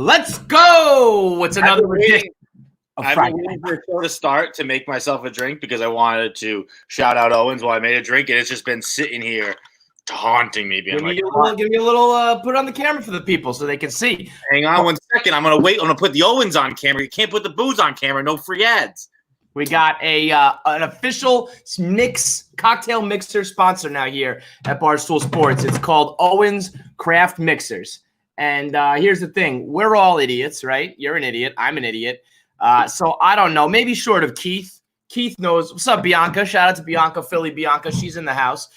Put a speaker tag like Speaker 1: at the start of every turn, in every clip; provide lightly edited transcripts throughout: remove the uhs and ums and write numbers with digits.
Speaker 1: Let's go. It's another edition of
Speaker 2: I've
Speaker 1: Friday
Speaker 2: been waiting for a show to start to make myself a drink because I wanted to shout out Owens while I made a drink, and it's just been sitting here taunting me.
Speaker 1: Give me a little put it on the camera for the people so they can see.
Speaker 2: Hang on 1 second. I'm going to put the Owens on camera. You can't put the booze on camera. No free ads.
Speaker 1: We got an official cocktail mixer sponsor now here at Barstool Sports. It's called Owens Craft Mixers. And here's the thing. We're all idiots, right? You're an idiot. I'm an idiot. So I don't know. Maybe short of Keith. Keith knows. What's up, Bianca? Shout out to Bianca, Philly Bianca. She's in the house.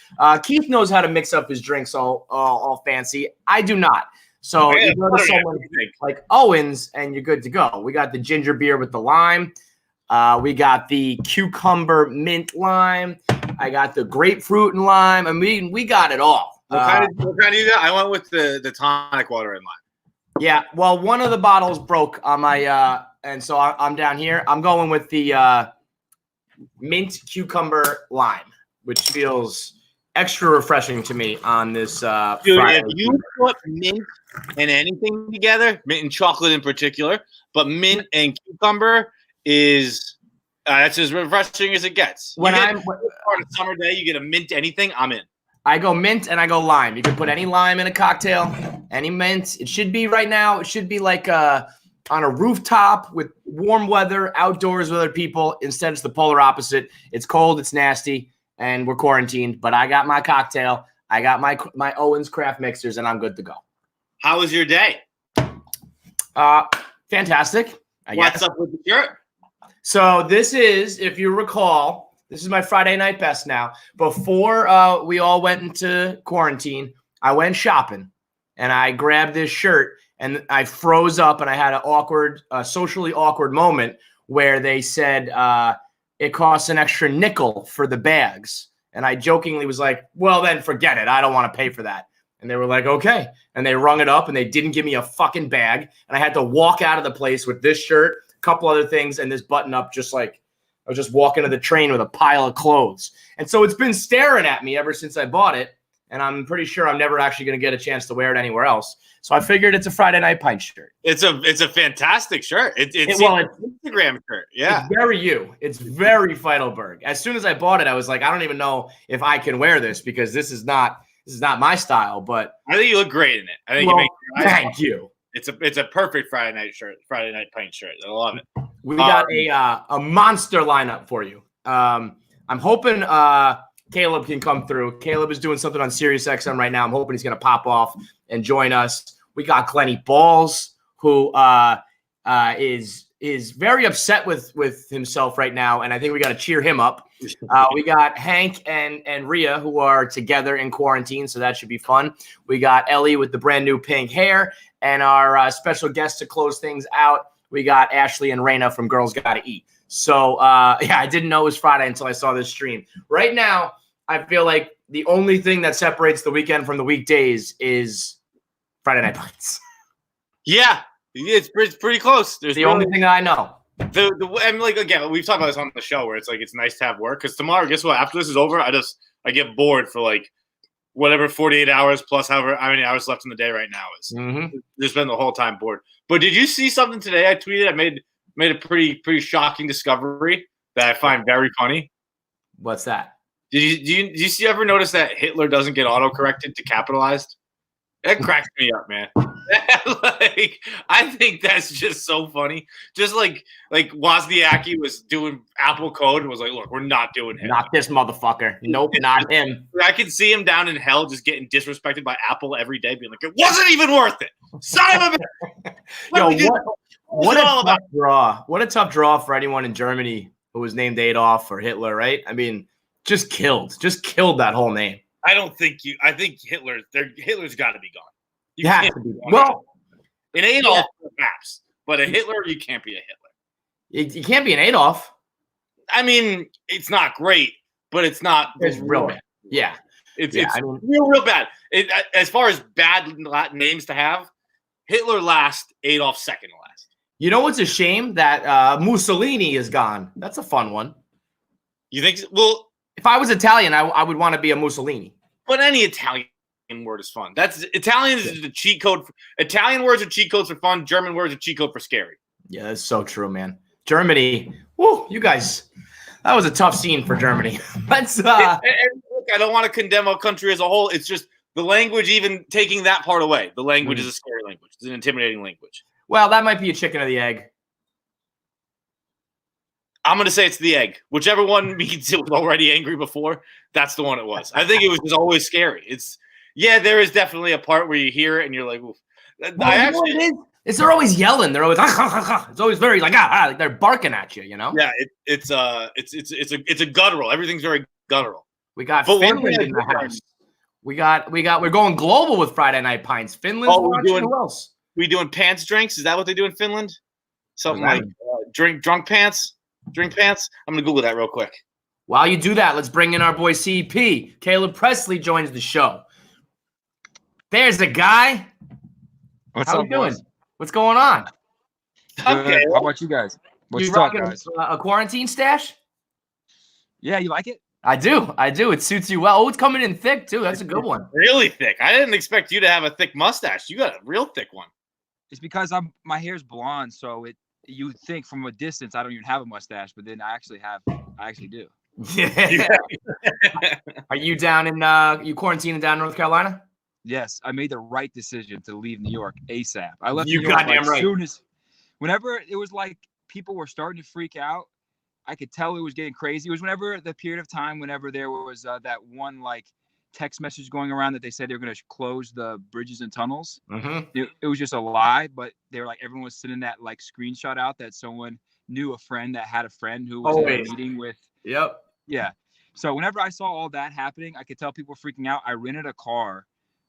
Speaker 1: Keith knows how to mix up his drinks all fancy. I do not. So you go to someone like Owens and you're good to go. We got the ginger beer with the lime. We got the cucumber mint lime. I got the grapefruit and lime. I mean, we got it all.
Speaker 2: What kind of you got? I went with the tonic water and lime.
Speaker 1: Yeah, well, one of the bottles broke on my and so I'm down here. I'm going with the mint cucumber lime, which feels extra refreshing to me on this
Speaker 2: Dude,
Speaker 1: Friday.
Speaker 2: if you put mint and anything together, mint and chocolate in particular, but mint and cucumber is that's as refreshing as it gets.
Speaker 1: When
Speaker 2: on a summer day, you get a mint anything, I'm in.
Speaker 1: I go mint and I go lime. You can put any lime in a cocktail, any mint. It should be right now. It should be like on a rooftop with warm weather, outdoors with other people. Instead, it's the polar opposite. It's cold, it's nasty, and we're quarantined. But I got my cocktail. I got my Owens Craft Mixers, and I'm good to go.
Speaker 2: How was your day?
Speaker 1: Fantastic.
Speaker 2: What's up with the shirt?
Speaker 1: So this is, if you recall, this is my Friday night best now. Before we all went into quarantine, I went shopping, and I grabbed this shirt, and I froze up, and I had an socially awkward moment where they said it costs an extra nickel for the bags. And I jokingly was like, well, then forget it. I don't want to pay for that. And they were like, okay. And they rung it up, and they didn't give me a fucking bag. And I had to walk out of the place with this shirt, couple other things, and this button up, just like I was just walking to the train with a pile of clothes. And so it's been staring at me ever since I bought it, and I'm pretty sure I'm never actually going to get a chance to wear it anywhere else. So I figured it's a Friday Night Pint shirt.
Speaker 2: It's a fantastic shirt. It's an Instagram shirt. Yeah.
Speaker 1: It's very you. It's very Feidelberg. As soon as I bought it, I was like, I don't even know if I can wear this because this is not my style, but
Speaker 2: I think you look great in it. I think
Speaker 1: thank you.
Speaker 2: It's a perfect Friday night shirt, Friday Night Pint shirt. I love it.
Speaker 1: We got a monster lineup for you. I'm hoping Caleb can come through. Caleb is doing something on SiriusXM right now. I'm hoping he's going to pop off and join us. We got Glenny Balls, who is very upset with himself right now, and I think we got to cheer him up. We got Hank and Rhea, who are together in quarantine, so that should be fun. We got Ellie with the brand new pink hair, and our special guest to close things out, we got Ashley and Rayna from Girls Gotta Eat. So, yeah, I didn't know it was Friday until I saw this stream. Right now, I feel like the only thing that separates the weekend from the weekdays is Friday Night Pints.
Speaker 2: Yeah, it's pretty close.
Speaker 1: There's the only thing I know.
Speaker 2: And like again, we've talked about this on the show where it's like it's nice to have work because tomorrow, guess what? After this is over, I get bored for like whatever 48 hours plus however how many hours left in the day right now is.
Speaker 1: Mm-hmm.
Speaker 2: Just been the whole time bored. But did you see something today? I tweeted. I made a pretty shocking discovery that I find very funny.
Speaker 1: What's that?
Speaker 2: Did you ever notice that Hitler doesn't get autocorrected to capitalized? That cracks me up, man. Like, I think that's just so funny. Just like Wozniacki was doing Apple code and was like, look, we're not doing him.
Speaker 1: Not this motherfucker. Nope, not him.
Speaker 2: I can see him down in hell just getting disrespected by Apple every day, being like, it wasn't even worth it. Son of a
Speaker 1: what a tough draw. What a tough draw for anyone in Germany who was named Adolf or Hitler, right? I mean, just killed that whole name.
Speaker 2: I think Hitler's got to be gone.
Speaker 1: You have to be gone. Well,
Speaker 2: an Adolf, perhaps, but a Hitler, you can't be a Hitler.
Speaker 1: You can't be an Adolf.
Speaker 2: I mean, it's not great, but it's not.
Speaker 1: It's real bad. Yeah.
Speaker 2: It's real bad. As far as bad names to have, Hitler last, Adolf second to last.
Speaker 1: You know what's a shame? That Mussolini is gone. That's a fun one.
Speaker 2: You think so? Well,
Speaker 1: if I was Italian, I would want to be a Mussolini.
Speaker 2: But any Italian word is fun. That's Italian is the cheat code. Italian words are cheat codes for fun. German words are cheat code for scary.
Speaker 1: Yeah, that's so true, man. Germany. Woo, you guys. That was a tough scene for Germany. Let's
Speaker 2: And look, I don't want to condemn a country as a whole. It's just the language, even taking that part away. The language is a scary language. It's an intimidating language.
Speaker 1: Well, that might be a chicken or the egg.
Speaker 2: I'm going to say it's the egg. Whichever one means it was already angry before, that's the one it was. I think it was just always scary. There is definitely a part where you hear it and you're like, oof.
Speaker 1: Well, they're always yelling. They're always it's always very like like they're barking at you, you know?
Speaker 2: Yeah, it's a guttural. Everything's very guttural.
Speaker 1: We got Finland in the house. We're going global with Friday Night Pints. Finland's watching. Who else?
Speaker 2: We doing pants drinks? Is that what they do in Finland? Something like drunk pants? Drink pants? I'm gonna Google that real quick.
Speaker 1: While you do that, let's bring in our boy CP. Caleb Pressley joins the show. There's a guy.
Speaker 3: What's
Speaker 1: How
Speaker 3: up,
Speaker 1: you doing?
Speaker 3: boys?
Speaker 1: What's going on?
Speaker 2: Okay.
Speaker 3: How about you guys? What's
Speaker 1: You
Speaker 3: up,
Speaker 1: rocking
Speaker 3: guys?
Speaker 1: a quarantine stash?
Speaker 3: Yeah, you like it?
Speaker 1: I do. It suits you well. Oh, it's coming in thick too. That's a good one.
Speaker 2: Really thick. I didn't expect you to have a thick mustache. You got a real thick one.
Speaker 3: It's because my hair's blonde, so you would think from a distance I don't even have a mustache, but then I actually do.
Speaker 1: Yeah. Are you down in you quarantining down in North Carolina?
Speaker 3: Yes, I made the right decision to leave New York ASAP. I left
Speaker 1: You
Speaker 3: New York
Speaker 1: goddamn right.
Speaker 3: Whenever it was like people were starting to freak out, I could tell it was getting crazy. It was whenever there was that one like text message going around that they said they were going to close the bridges and tunnels.
Speaker 1: Mm-hmm.
Speaker 3: It was just a lie, but they were like, everyone was sending that like screenshot out that someone knew a friend that had a friend who was in a meeting with.
Speaker 1: Yep.
Speaker 3: Yeah. So whenever I saw all that happening, I could tell people were freaking out. I rented a car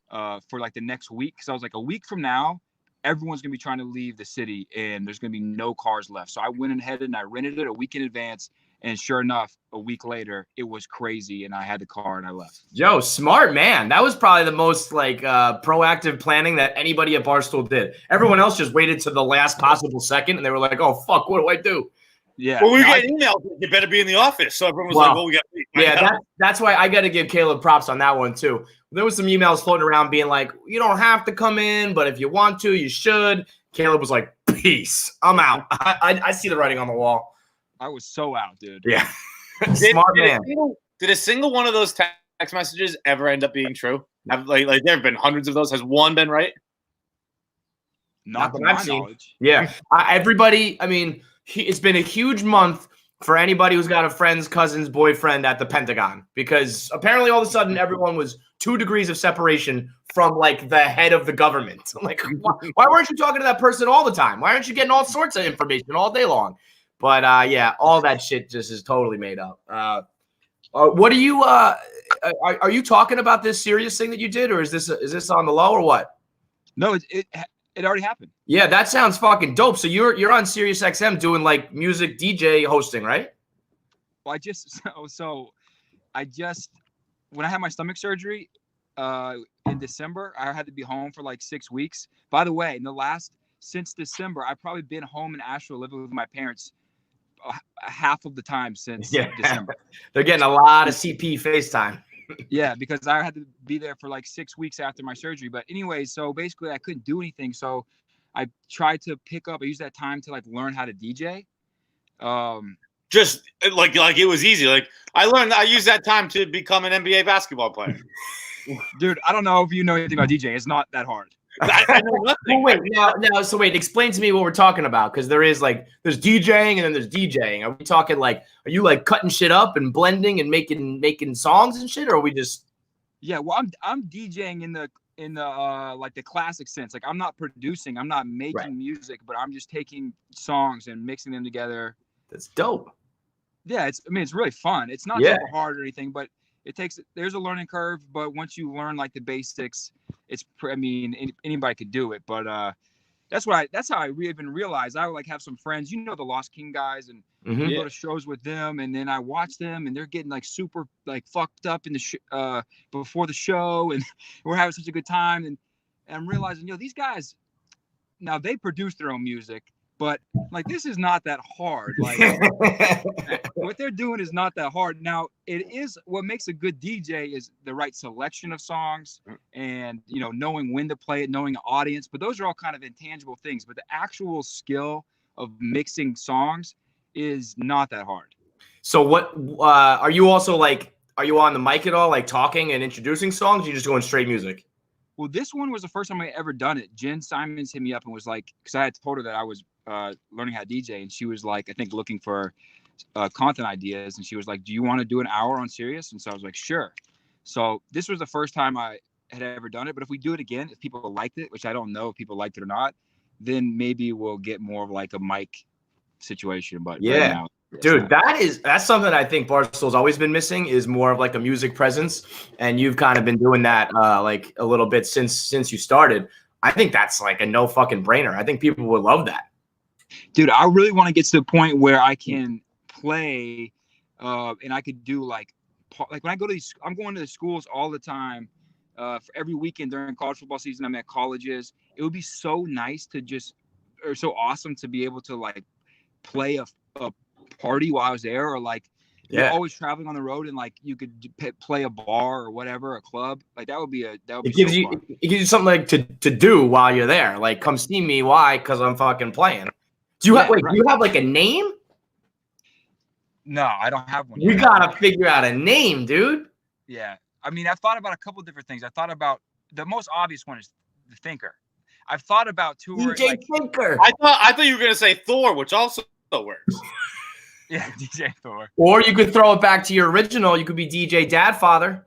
Speaker 3: for like the next week. Cause I was like, a week from now, everyone's going to be trying to leave the city and there's going to be no cars left. So I went ahead and I rented it a week in advance. And sure enough, a week later, it was crazy. And I had the car and I left.
Speaker 1: Joe, smart man. That was probably the most like proactive planning that anybody at Barstool did. Everyone else just waited to the last possible second. And they were like, oh, fuck, what do I do?
Speaker 2: Yeah. Well, we were getting emails. You better be in the office. So everyone was like, well, we got to leave.
Speaker 1: Yeah, that's why I got to give Caleb props on that one, too. There was some emails floating around being like, you don't have to come in, but if you want to, you should. Caleb was like, peace. I'm out. I see the writing on the wall.
Speaker 3: I was so out, dude.
Speaker 1: Yeah. Smart man.
Speaker 2: Did a single one of those text messages ever end up being true? Like there have been hundreds of those. Has one been right?
Speaker 3: Not to my knowledge.
Speaker 1: Yeah. Everybody, I mean, it's been a huge month for anybody who's got a friend's cousin's boyfriend at the Pentagon, because apparently all of a sudden everyone was 2 degrees of separation from like the head of the government. Like, why weren't you talking to that person all the time? Why aren't you getting all sorts of information all day long? But yeah, all that shit just is totally made up. What are you? Are you talking about this serious thing that you did, or is this on the low or what?
Speaker 3: No, it already happened.
Speaker 1: Yeah, that sounds fucking dope. So you're on Sirius XM doing like music DJ hosting, right?
Speaker 3: Well, I just when I had my stomach surgery in December, I had to be home for like 6 weeks. By the way, since December, I've probably been home in Asheville living with my parents half of the time since December.
Speaker 1: They're getting a lot of CP FaceTime.
Speaker 3: Yeah, because I had to be there for like 6 weeks after my surgery. But anyway, so basically I couldn't do anything. So I tried to I used that time to like learn how to DJ.
Speaker 2: Just like it was easy. Like I used that time to become an NBA basketball player.
Speaker 3: Dude, I don't know if you know anything about DJ. It's not that hard.
Speaker 2: I know nothing.
Speaker 1: Well, wait, explain to me what we're talking about, because there's DJing and then there's DJing. Are we talking are you like cutting shit up and blending and making songs and shit, or are we just?
Speaker 3: Yeah, well, I'm DJing in the like the classic sense. Like I'm not producing, I'm not making music, but I'm just taking songs and mixing them together.
Speaker 1: That's dope.
Speaker 3: Yeah, it's really fun. It's not super hard or anything, but there's a learning curve. But once you learn like the basics, anybody could do it. But that's how I even realized. I would like have some friends, the Lost King guys, and go to shows with them, and then I watch them, and they're getting like super like fucked up in the before the show, and we're having such a good time, and I'm realizing these guys now they produce their own music, But like, this is not that hard. Like, what they're doing is not that hard. Now, it is what makes a good DJ is the right selection of songs and, you know, knowing when to play it, knowing the audience. But those are all kind of intangible things. But the actual skill of mixing songs is not that hard.
Speaker 1: So what are you also like? Are you on the mic at all, like talking and introducing songs? Or you just going straight music?
Speaker 3: Well, this one was the first time I ever done it. Jen Simons hit me up and was like, because I had told her that I was learning how to DJ, and she was like, I think looking for content ideas, and she was like, do you want to do an hour on Sirius? And so I was like, sure. So this was the first time I had ever done it. But if we do it again, if people liked it, which I don't know if people liked it or not, then maybe we'll get more of like a mic situation. But
Speaker 1: yeah.
Speaker 3: Right now,
Speaker 1: dude, that's something I think Barstool's always been missing is more of like a music presence, and you've kind of been doing that like a little bit since you started. I think that's like a no fucking brainer. I think people would love that.
Speaker 3: Dude, I really want to get to the point where I can play and I could do like when I go to these, I'm going to the schools all the time for every weekend during college football season. I'm at colleges. It would be so nice to or so awesome to be able to like play a party while I was there, or like you're always traveling on the road and like you could play a bar or whatever, a club. Like that would be it gives
Speaker 1: you something like to do while you're there. Like, come see me. Why? Because I'm fucking playing. Do you do you have like a name?
Speaker 3: No, I don't have one.
Speaker 1: You gotta figure out a name, dude.
Speaker 3: Yeah. I mean, I've thought about a couple of different things. I thought about the most obvious one is the Thinker. I've thought about touring.
Speaker 1: DJ Thinker.
Speaker 2: I thought you were gonna say Thor, which also works.
Speaker 3: Yeah, DJ Thor.
Speaker 1: Or you could throw it back to your original. You could be DJ Dadfather.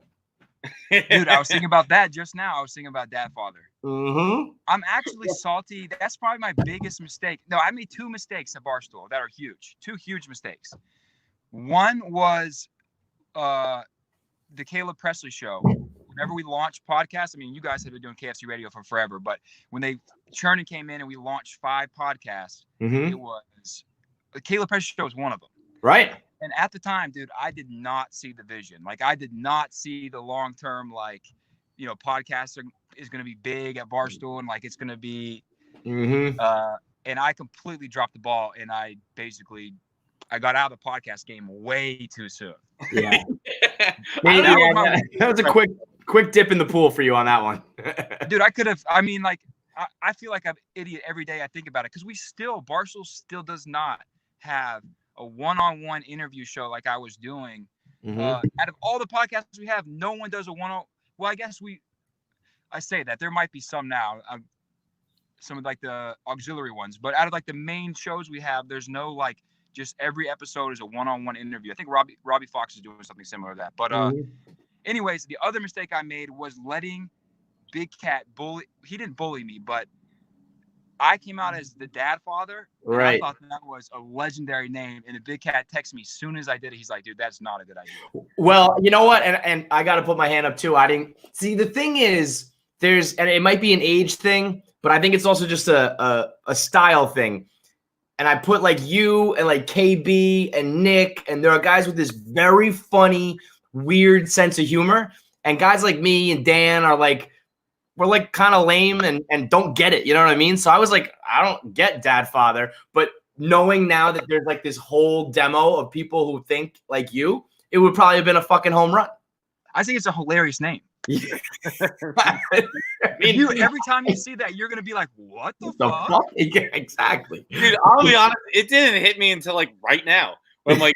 Speaker 3: Dude, I was thinking about that just now. I was thinking about Dadfather.
Speaker 1: Mm-hmm.
Speaker 3: I'm actually salty. That's probably my biggest mistake. No, I made 2 mistakes at Barstool that are huge. 2 huge mistakes. One was the Caleb Pressley show. Whenever we launched podcasts, I mean, you guys have been doing KFC Radio for forever, but when Chernin came in and we launched 5 podcasts, it was the Caleb Pressley show was one of them.
Speaker 1: Right.
Speaker 3: And at the time, dude, I did not see the vision. Like, I did not see the long-term, like, you know, podcast is going to be big at Barstool and like it's going to be, and I completely dropped the ball, and I got out of the podcast game way too soon.
Speaker 1: Yeah. That was a quick dip in the pool for you on that one.
Speaker 3: Dude, I could have, I mean, like, I feel like I'm an idiot every day I think about it, because Barstool still does not have a one-on-one interview show like I was doing. Out of all the podcasts we have, no one does a one-on. Well, I guess I say that there might be some now, some of like the auxiliary ones, but out of like the main shows we have, there's no like just every episode is a one-on-one interview. I think Robbie Fox is doing something similar to that. But anyways, the other mistake I made was letting Big Cat bully. He didn't bully me, but I came out as the Dadfather.
Speaker 1: Right.
Speaker 3: I thought that was a legendary name. And the Big Cat texted me as soon as I did it. He's like, dude, that's not a good idea.
Speaker 1: Well, you know what? And I got to put my hand up too. I didn't see, the thing is and it might be an age thing, but I think it's also just a style thing. And I put like you and like KB and Nick, and there are guys with this very funny, weird sense of humor. And guys like me and Dan are like, we're like kind of lame and don't get it. You know what I mean? So I was like, I don't get Dadfather. But knowing now that there's like this whole demo of people who think like you, it would probably have been a fucking home run.
Speaker 3: I think it's a hilarious name.
Speaker 1: I
Speaker 3: mean, every time you see that, you're going to be like, what the fuck?
Speaker 1: Yeah, exactly.
Speaker 2: Dude, I'll be honest, it didn't hit me until like right now. I'm like,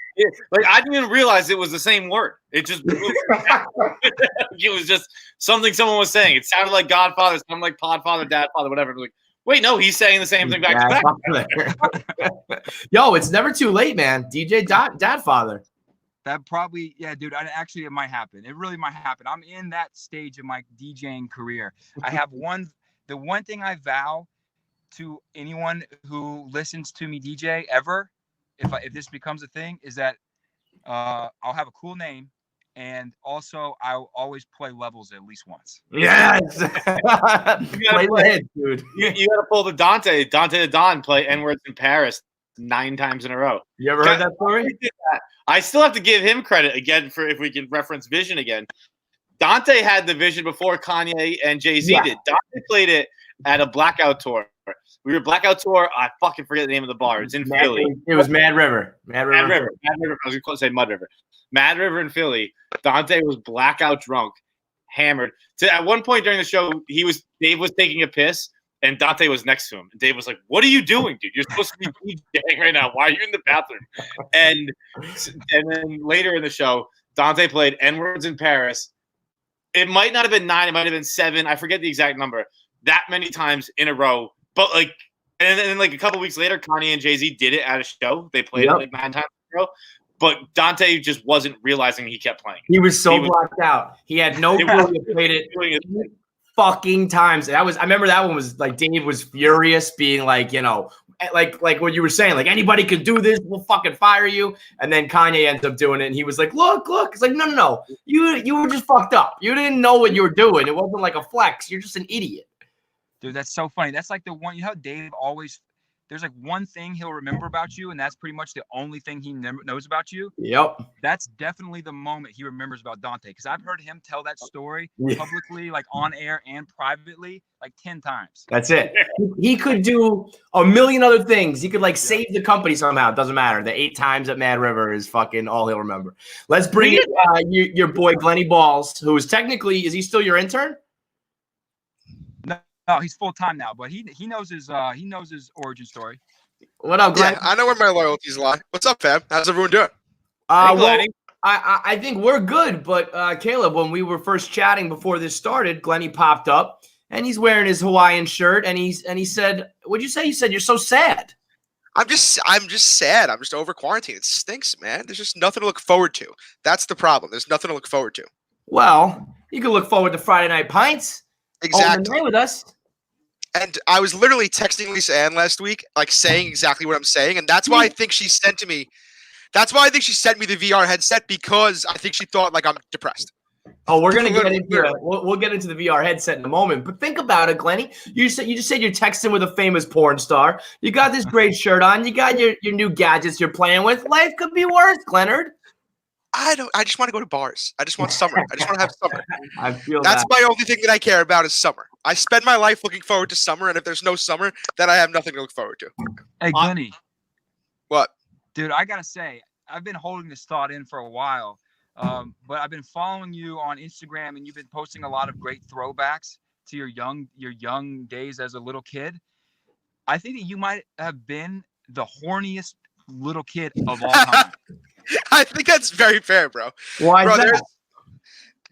Speaker 2: I didn't even realize it was the same word. It just, it was just something someone was saying. It sounded like Godfather, it sounded like Podfather, Dadfather, whatever. Like, wait, no, he's saying the same thing back to back.
Speaker 1: Yo, it's never too late, man. DJ Dadfather.
Speaker 3: That probably, yeah, dude. Actually, it might happen. It really might happen. I'm in that stage of my DJing career. I have the one thing I vow to anyone who listens to me DJ ever, if this becomes a thing, is that I'll have a cool name, and also I'll always play levels at least once.
Speaker 1: Yes. Play the hit, dude.
Speaker 2: You got to pull the Dante the Don, play N-words in Paris 9 times in a row.
Speaker 1: You ever heard that story?
Speaker 2: I still have to give him credit again for, if we can reference vision again. Dante had the vision before Kanye and Jay-Z did. Dante played it at a Blackout tour We were blackout tour. I fucking forget the name of the bar. It's in Philly.
Speaker 1: It was Mad River. Mad River.
Speaker 2: I was going to say Mud River. Mad River in Philly. Dante was blackout drunk, hammered. At one point during the show, Dave was taking a piss, and Dante was next to him. And Dave was like, "What are you doing, dude? You're supposed to be DJing right now. Why are you in the bathroom?" And then later in the show, Dante played N-Words in Paris. It might not have been 9. It might have been 7. I forget the exact number. That many times in a row. But like, and then like a couple weeks later, Kanye and Jay-Z did it at a show. They played it like 9 times in a row. But Dante just wasn't realizing he kept playing.
Speaker 1: He was blacked out. He had no clue. He played it fucking times. I remember that one was like Dave was furious, being like, like what you were saying, like anybody could do this, we'll fucking fire you. And then Kanye ends up doing it, and he was like, look. It's like, no. You were just fucked up. You didn't know what you were doing. It wasn't like a flex. You're just an idiot.
Speaker 3: Dude, that's so funny. That's like the one, how Dave always, there's like one thing he'll remember about you, and that's pretty much the only thing he knows about you.
Speaker 1: Yep.
Speaker 3: That's definitely the moment he remembers about Dante, because I've heard him tell that story publicly, like on air and privately, like 10 times.
Speaker 1: That's it. He could do a million other things. He could like save the company somehow. It doesn't matter. The 8 times at Mad River is fucking all he'll remember. Let's bring it your boy Glenny Balls, who is technically, is he still your intern?
Speaker 3: No, he's full time now, but he knows his origin story.
Speaker 1: What up, Glenn?
Speaker 4: Yeah, I know where my loyalties lie. What's up, fam? How's everyone doing?
Speaker 1: Well, I think we're good, but Caleb, when we were first chatting before this started, Glenny popped up and he's wearing his Hawaiian shirt, and he said, "What'd you say?" He said, "You're so sad."
Speaker 4: I'm just sad. I'm just over quarantine. It stinks, man. There's just nothing to look forward to. That's the problem. There's nothing to look forward to.
Speaker 1: Well, you can look forward to Friday Night Pints.
Speaker 4: Exactly.
Speaker 1: Owen with us.
Speaker 4: And I was literally texting Lisa Ann last week, like saying exactly what I'm saying, and that's why I think she sent me. That's why I think she sent me the VR headset, because I think she thought like I'm depressed.
Speaker 1: Oh, we're gonna get into we'll get into the VR headset in a moment. But think about it, Glenny. You just said you're texting with a famous porn star. You got this great shirt on. You got your new gadgets you're playing with. Life could be worse, Glennard.
Speaker 4: I just want to go to bars. I just want summer. I just want to have summer.
Speaker 1: I feel
Speaker 4: that's my only thing that I care about is summer. I spend my life looking forward to summer, and if there's no summer, then I have nothing to look forward to.
Speaker 3: Hey, Glenny.
Speaker 4: What?
Speaker 3: Dude, I gotta say, I've been holding this thought in for a while, but I've been following you on Instagram, and you've been posting a lot of great throwbacks to your young days as a little kid. I think that you might have been the horniest little kid of all time.
Speaker 4: I think that's very fair, bro.
Speaker 1: Why is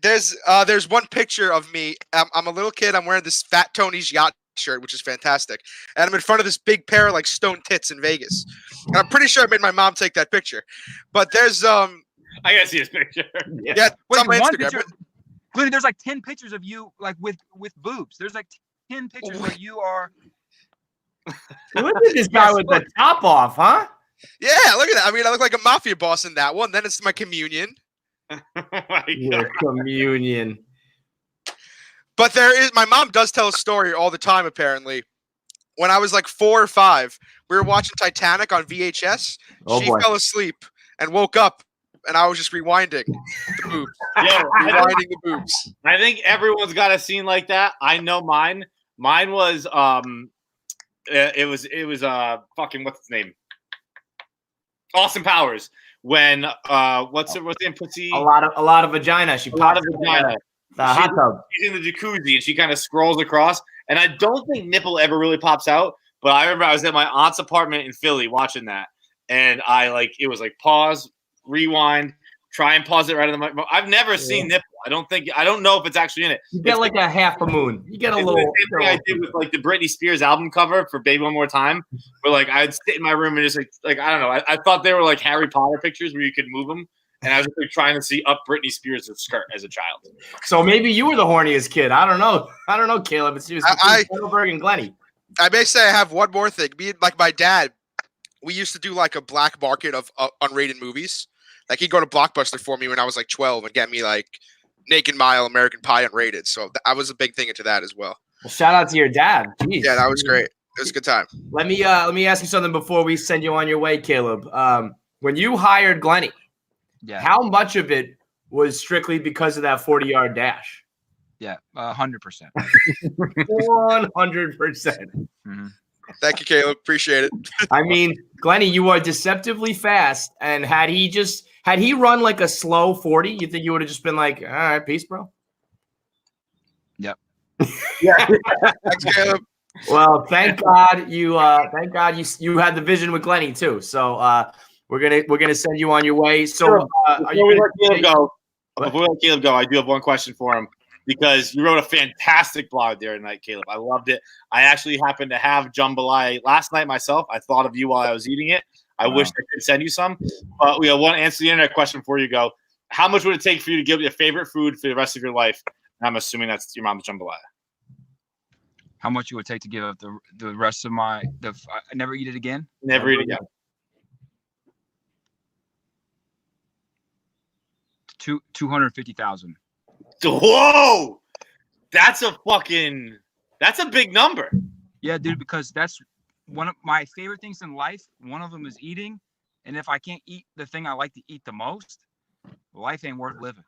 Speaker 4: that? There's one picture of me. I'm a little kid. I'm wearing this Fat Tony's yacht shirt, which is fantastic, and I'm in front of this big pair of like stone tits in Vegas. And I'm pretty sure I made my mom take that picture. But there's
Speaker 2: I gotta see this picture.
Speaker 4: Yeah,
Speaker 3: wait,
Speaker 4: on my
Speaker 3: one
Speaker 4: Instagram.
Speaker 3: picture. Glenny, there's like 10 pictures of you like with boobs. There's like 10 pictures where you are.
Speaker 1: Look at this guy with the top off, huh?
Speaker 4: Yeah, look at that. I mean, I look like a mafia boss in that one. Then it's my communion.
Speaker 1: Your communion.
Speaker 4: But my mom does tell a story all the time, apparently. When I was like 4 or 5, we were watching Titanic on VHS. She fell asleep and woke up, and I was just rewinding the boobs.
Speaker 2: Yeah,
Speaker 4: rewinding the boobs.
Speaker 2: I think everyone's got a scene like that. I know mine. Mine was it was fucking what's his name? Austin Powers. When what's her name? Pussy.
Speaker 1: A lot of vagina. She popped
Speaker 2: of vagina.
Speaker 1: The hot tub.
Speaker 2: She's in the jacuzzi and she kind of scrolls across. And I don't think nipple ever really pops out. But I remember I was at my aunt's apartment in Philly watching that, and it was like pause, rewind, try and pause it right in the mic. I've never seen nipple. I don't know if it's actually in it.
Speaker 1: You get like a half a moon. You get a little.
Speaker 2: The same thing I did with like the Britney Spears album cover for "Baby One More Time," where like I'd sit in my room and just like I don't know. I thought they were like Harry Potter pictures where you could move them, and I was just like trying to see up Britney Spears' skirt as a child.
Speaker 1: So maybe you were the horniest kid. I don't know, Caleb. It's just Heidelberg and Glenny.
Speaker 4: I may say I have one more thing. Me and like my dad, we used to do like a black market of unrated movies. Like he'd go to Blockbuster for me when I was like 12 and get me like Naked Mile, American Pie unrated. So I was a big thing into that as well.
Speaker 1: Well, shout out to your dad. Jeez.
Speaker 4: Yeah, that was great. It was a good time.
Speaker 1: Let me ask you something before we send you on your way, Caleb. When you hired Glenny, how much of it was strictly because of that 40-yard dash?
Speaker 3: Yeah, 100%.
Speaker 1: 100%.
Speaker 4: Thank you, Caleb. Appreciate it.
Speaker 1: I mean, Glenny, you are deceptively fast. And had he run like a slow 40, you think you would have just been like, all right, peace, bro?
Speaker 3: Yep.
Speaker 1: Yeah.
Speaker 4: Thanks, Caleb.
Speaker 1: Well, thank God you had the vision with Glenny too. So we're gonna send you on your way. So
Speaker 2: before we let Caleb go, I do have one question for him because you wrote a fantastic blog there tonight, Caleb. I loved it. I actually happened to have jambalaya last night myself. I thought of you while I was eating it. I wish I could send you some, but we have one answer the internet question before you go. How much would it take for you to give your favorite food for the rest of your life? And I'm assuming that's your mom's jambalaya.
Speaker 3: How much it would take to give up the rest of I never eat it again?
Speaker 2: Never eat again.
Speaker 3: 250,000.
Speaker 2: Whoa! That's a big number.
Speaker 3: Yeah, dude, because that's one of my favorite things in life. One of them is eating. And if I can't eat the thing I like to eat the most, life ain't worth living.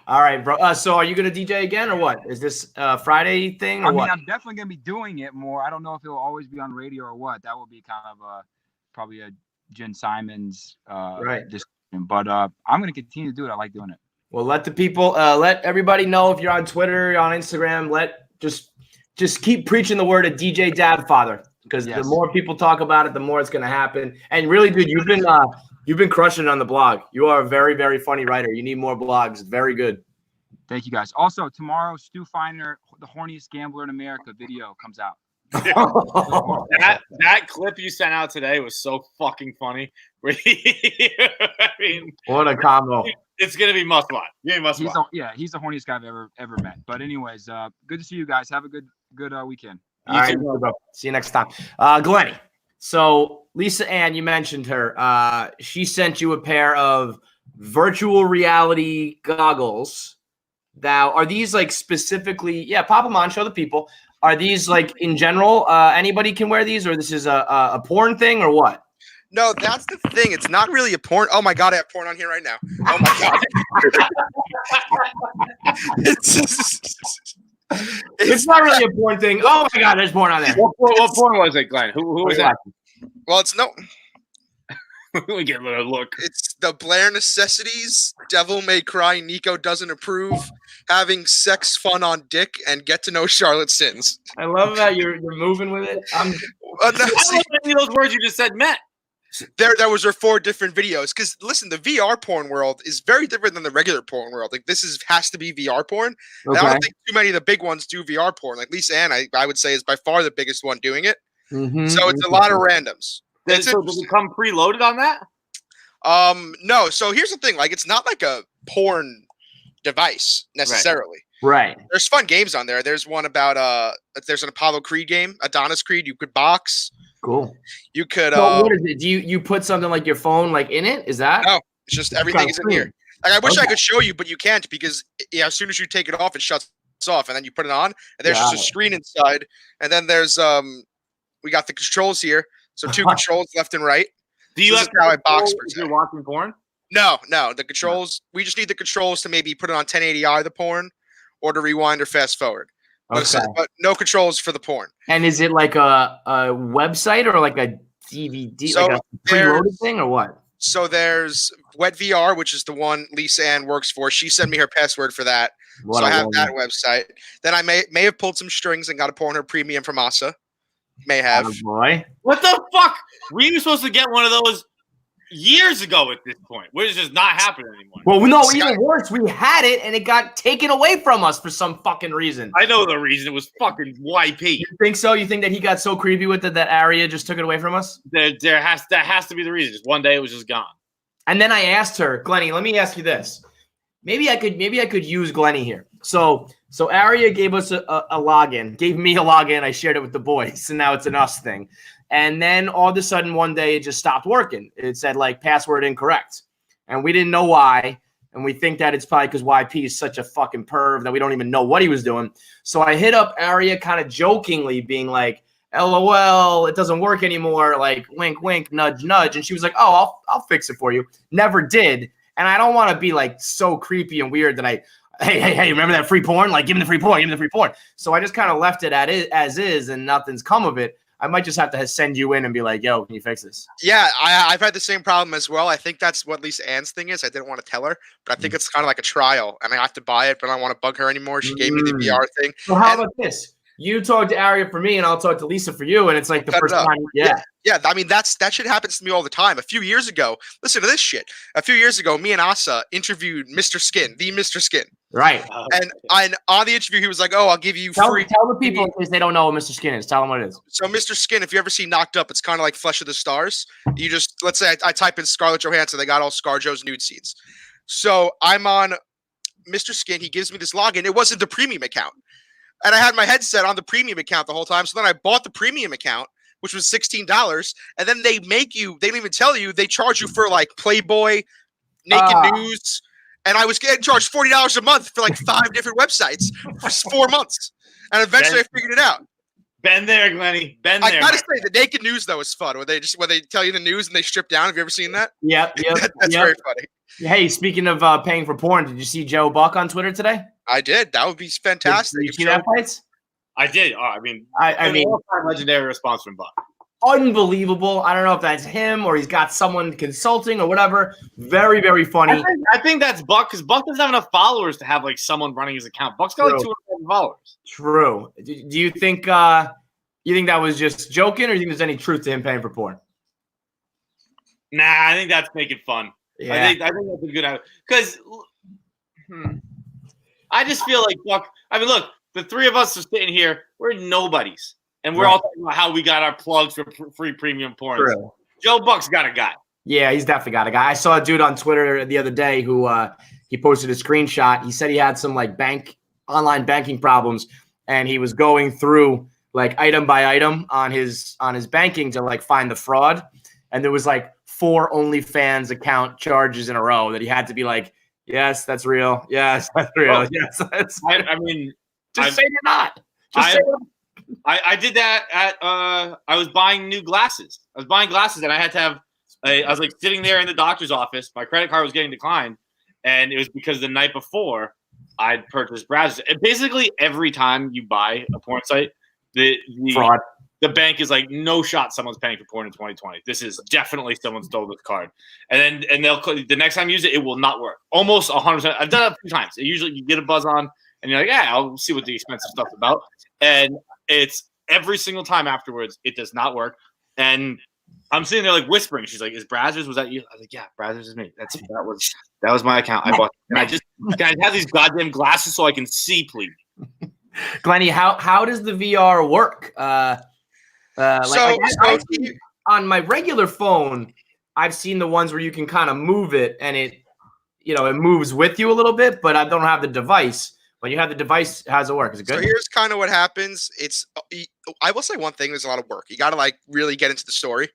Speaker 1: All right, bro. So are you going to DJ again or what? Is this Friday thing or what?
Speaker 3: I'm definitely going to be doing it more. I don't know if it'll always be on radio or what. That will be kind of probably a Jen Simons discussion. But I'm going to continue to do it. I like doing it.
Speaker 1: Well, let the people, let everybody know if you're on Twitter, on Instagram. Just keep preaching the word of DJ Dadfather, because the more people talk about it, the more it's going to happen. And really, dude, you've been crushing it on the blog. You are a very, very funny writer. You need more blogs. Very good.
Speaker 3: Thank you, guys. Also, tomorrow, Stu Feiner, the horniest gambler in America video comes out.
Speaker 2: that clip you sent out today was so fucking funny. I mean,
Speaker 1: what a combo!
Speaker 2: It's gonna be must watch. He's
Speaker 3: the horniest guy I've ever met. But anyways, good to see you guys. Have a good weekend.
Speaker 1: All right, bro. See you next time, Glenny. So Lisa Ann, you mentioned her. She sent you a pair of virtual reality goggles. Now, are these like specifically? Yeah, pop them on. Show the people. Are these like in general? Anybody can wear these, or this is a porn thing, or what?
Speaker 4: No, that's the thing. It's not really a porn. Oh my god, I have porn on here right now. Oh my god.
Speaker 1: It's not really a porn thing. Oh my god, there's porn on there.
Speaker 2: What porn was it, Glenn? Who was that?
Speaker 4: Well, it's no.
Speaker 2: We get a little look.
Speaker 4: It's the Blair Necessities. Devil May Cry. Nico doesn't approve. Having sex fun on dick and get to know Charlotte Sins.
Speaker 1: I love that you're moving with it.
Speaker 2: How many of those words you just said met?
Speaker 4: There was 4 different videos. Because listen, the VR porn world is very different than the regular porn world. Like this has to be VR porn. Okay. I don't think too many of the big ones do VR porn. Like Lisa Ann, I would say is by far the biggest one doing it. Mm-hmm. So it's a lot of randoms.
Speaker 2: Does it come preloaded on that?
Speaker 4: No. So here's the thing. Like it's not like a porn device necessarily.
Speaker 1: Right.
Speaker 4: There's fun games on there. There's one about there's an Apollo Creed game, Adonis Creed. You could box.
Speaker 1: Cool.
Speaker 4: You could.
Speaker 1: So what is it? Do you put something like your phone like in it? Is that?
Speaker 4: No, it's just everything is in here. Like I wish I could show you, but you can't because as soon as you take it off, it shuts off, and then you put it on, and there's just a screen inside, and then there's we got the controls here, so 2 controls left and right.
Speaker 2: Do you have
Speaker 4: how I box for
Speaker 2: you're watching porn?
Speaker 4: No. The controls. We just need the controls to maybe put it on 1080i the porn, or to rewind or fast forward.
Speaker 1: Okay.
Speaker 4: But no controls for the porn.
Speaker 1: And is it like a website or like a DVD,
Speaker 4: so
Speaker 1: like a preloaded thing, or what?
Speaker 4: So there's Wet VR, which is the one Lisa Ann works for. She sent me her password for that. So I have that website. Then I may have pulled some strings and got a porn her premium from Asa. May have.
Speaker 1: Oh boy.
Speaker 2: What the fuck? We were supposed to get one of those years ago at this point. It's just not happening anymore.
Speaker 1: Well, no, even worse. We had it and it got taken away from us for some fucking reason.
Speaker 2: I know the reason. It was fucking YP.
Speaker 1: You think so? You think that he got so creepy with it that Aria just took it away from us?
Speaker 2: That has to be the reason. Just one day it was just gone.
Speaker 1: And then I asked her, Glenny, let me ask you this. Maybe I could use Glenny here. So Aria gave us a login, gave me a login. I shared it with the boys, and now it's an us thing. And then all of a sudden one day it just stopped working. It said like password incorrect. And we didn't know why. And we think that it's probably because YP is such a fucking perv that we don't even know what he was doing. So I hit up Aria kind of jokingly being like, LOL, it doesn't work anymore. Like wink, wink, nudge, nudge. And she was like, oh, I'll fix it for you. Never did. And I don't want to be like so creepy and weird that hey, remember that free porn? Like, give me the free porn. So I just kind of left it as is, and nothing's come of it. I might just have to send you in and be like, yo, can you fix this?
Speaker 4: Yeah, I've had the same problem as well. I think that's what Lisa Ann's thing is. I didn't want to tell her, but I think it's kind of like a trial, and I have to buy it, but I don't want to bug her anymore. She gave me the VR thing.
Speaker 1: So how about this? You talk to Aria for me, and I'll talk to Lisa for you, and it's like the first time.
Speaker 4: Yeah. I mean, that shit happens to me all the time. A few years ago, listen to this shit. A few years ago, me and Asa interviewed Mr. Skin, the Mr. Skin.
Speaker 1: Right.
Speaker 4: And on the interview, he was like, "Oh, I'll give you free."
Speaker 1: Tell the people in case they don't know what Mr. Skin is. Tell them what it is.
Speaker 4: So, Mr. Skin, if you ever see Knocked Up, it's kind of like Flesh of the Stars. You just let's say I type in Scarlett Johansson, they got all ScarJo's nude scenes. So I'm on Mr. Skin. He gives me this login. It wasn't the premium account. And I had my headset on the premium account the whole time. So then I bought the premium account, which was $16. And then they don't even tell you, they charge you for like Playboy, Naked News. And I was getting charged $40 a month for like 5 different websites for 4 months. And eventually I figured it out.
Speaker 2: Been there, Glenny. Been there.
Speaker 4: I gotta say, the Naked News though is fun. Where they tell you the news and they strip down. Have you ever seen that?
Speaker 1: Yep.
Speaker 4: That's very funny.
Speaker 1: Hey, speaking of paying for porn, did you see Joe Buck on Twitter today?
Speaker 4: I did. That would be fantastic.
Speaker 1: Did you see that, Feits?
Speaker 2: I did. I mean, legendary response from Buck.
Speaker 1: Unbelievable. I don't know if that's him or he's got someone consulting or whatever. Very, very funny.
Speaker 2: I think that's Buck because Buck doesn't have enough followers to have like someone running his account. Buck's got like 200,000 followers.
Speaker 1: True. Do you think that was just joking, or do you think there's any truth to him paying for porn?
Speaker 2: Nah, I think that's making fun.
Speaker 1: Yeah.
Speaker 2: I think that's a good idea because I just feel like Buck. I mean, look, the three of us are sitting here. We're nobodies, and we're all talking about how we got our plugs for free premium porn.
Speaker 1: True.
Speaker 2: Joe Buck's got a guy.
Speaker 1: Yeah, he's definitely got a guy. I saw a dude on Twitter the other day who he posted a screenshot. He said he had some like online banking problems, and he was going through like item by item on his banking to like find the fraud, and there was like 4 OnlyFans account charges in a row that he had to be like, yes, that's real. Yes, that's real.
Speaker 2: Oh,
Speaker 1: yes, that's real.
Speaker 2: I mean,
Speaker 1: just say you're not. Just say
Speaker 2: I did that at I was buying new glasses. I was buying glasses and I had to have I was like sitting there in the doctor's office. My credit card was getting declined, and it was because the night before I'd purchased browsers. And basically every time you buy a porn site, the
Speaker 1: fraud.
Speaker 2: The bank is like, no shot someone's paying for porn in 2020. This is definitely someone stole this card. And they'll the next time you use it will not work. Almost 100%. I've done it a few times. Usually you get a buzz on and you're like, yeah, I'll see what the expensive stuff's about. And it's every single time afterwards, it does not work. And I'm sitting there like whispering. She's like, "Is Brazzers? Was that you?" I was like, "Yeah, Brazzers is me. That was my account. I bought. And can I have these goddamn glasses so I can see, please?"
Speaker 1: Glenny, how does the VR work? On my regular phone, I've seen the ones where you can kind of move it and it moves with you a little bit, but I don't have the device. When you have the device, how does it work? Is it good?
Speaker 4: So here's kind of what happens. I will say one thing. There's a lot of work. You got to like really get into the story.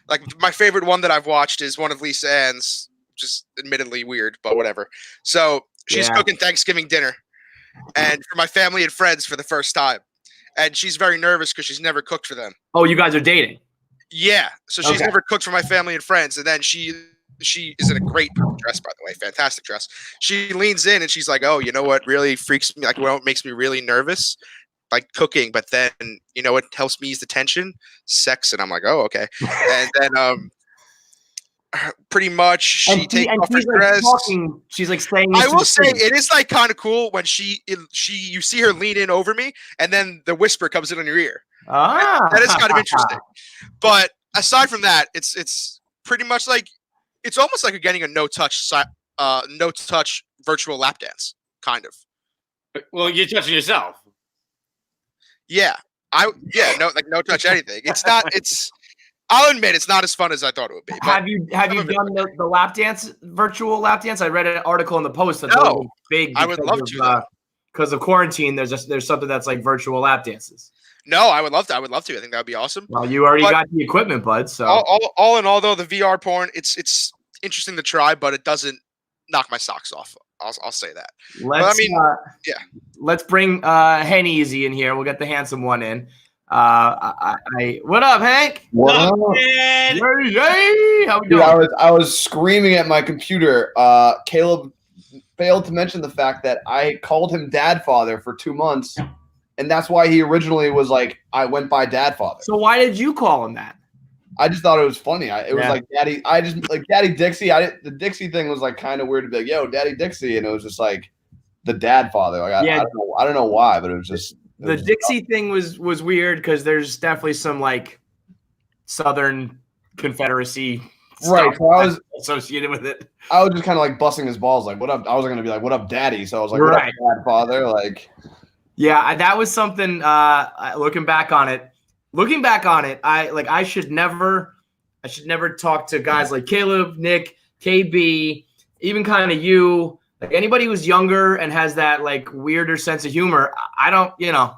Speaker 4: Like my favorite one that I've watched is one of Lisa Ann's, just admittedly weird, but whatever. So she's cooking Thanksgiving dinner, and for my family and friends for the first time, and she's very nervous because she's never cooked for them.
Speaker 1: Oh, you guys are dating?
Speaker 4: Yeah. So she's never cooked for my family and friends, and then she is in a great dress, by the way, fantastic dress. She leans in and she's like, "Oh, you know what really freaks me? Like, what makes me really nervous? Like cooking, but then you know what helps me ease the tension? Sex." And I'm like, "Oh, okay." And then pretty much she takes off her dress.
Speaker 1: She's like saying.
Speaker 4: I will say it is like kind of cool when you see her lean in over me, and then the whisper comes in on your ear. That is kind of interesting. But aside from that, it's pretty much like it's almost like you're getting a no touch virtual lap dance, kind of.
Speaker 2: Well, you're touching yourself.
Speaker 4: Yeah, no touch anything. It's not. I'll admit it's not as fun as I thought it would be.
Speaker 1: Have you done the lap dance, virtual lap dance? I read an article in the Post that big.
Speaker 4: I would love to.
Speaker 1: Because of quarantine, there's something that's like virtual lap dances.
Speaker 4: No, I would love to. I think that would be awesome.
Speaker 1: Well, you already got the equipment, bud. So
Speaker 4: all in all, though, the VR porn, it's interesting to try, but it doesn't knock my socks off. I'll say that.
Speaker 1: Let's bring Henny Easy in here. We'll get the handsome one in. What up, Hank?
Speaker 5: What up?
Speaker 1: Hey, how we doing?
Speaker 5: Dude, I was screaming at my computer. Caleb failed to mention the fact that I called him Dad Father for 2 months, and that's why he originally was like, I went by Dad Father.
Speaker 1: So why did you call him that?
Speaker 5: I just thought it was funny. It was like Daddy. I just like Daddy Dixie. The Dixie thing was like kind of weird to be like, yo, Daddy Dixie, and it was just like the Dad Father. Like I don't know why, but it was just
Speaker 1: the Dixie thing was weird because there's definitely some like Southern Confederacy
Speaker 5: right. So I was
Speaker 1: associated with it.
Speaker 5: I was just kind of like busting his balls, like, what up? I wasn't gonna be like, what up, Daddy? So I was like, what up, Dad Father? Like,
Speaker 1: yeah, that was something. Looking back on it, I should never talk to guys like Caleb, Nick, KB, even kind of you. Like anybody who's younger and has that like weirder sense of humor, I don't,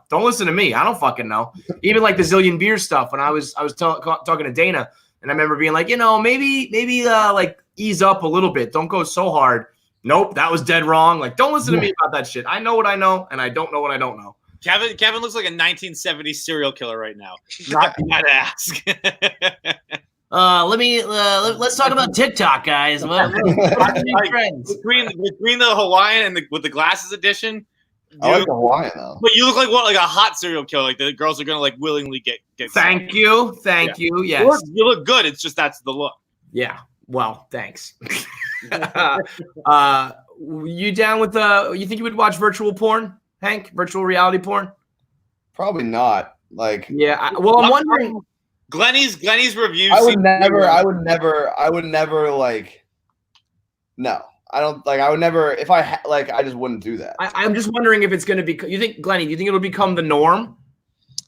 Speaker 1: don't listen to me. I don't fucking know. Even like the Zillion Beer stuff when I was talking to Dana, and I remember being like, maybe like ease up a little bit. Don't go so hard. Nope, that was dead wrong. Like, don't listen to me about that shit. I know what I know, and I don't know what I don't know.
Speaker 2: Kevin looks like a 1970s serial killer right now. Not to ask.
Speaker 1: Let's talk about TikTok, guys.
Speaker 2: Between the Hawaiian and with the glasses edition,
Speaker 5: I like the Hawaiian though.
Speaker 2: But you look like a hot serial killer. Like the girls are gonna like willingly get.
Speaker 1: Thank you. Yes,
Speaker 2: you look good. It's just that's the look.
Speaker 1: Yeah. Well, thanks. You down with you think you would watch virtual porn, Hank? Virtual reality porn?
Speaker 5: Probably not. Like,
Speaker 1: yeah. I'm wondering.
Speaker 2: Glenny's review.
Speaker 5: I would never like. No, I don't like. I would never. If I I just wouldn't do that.
Speaker 1: I'm just wondering if it's going to be. You think, Glenny? Do you think it'll become the norm?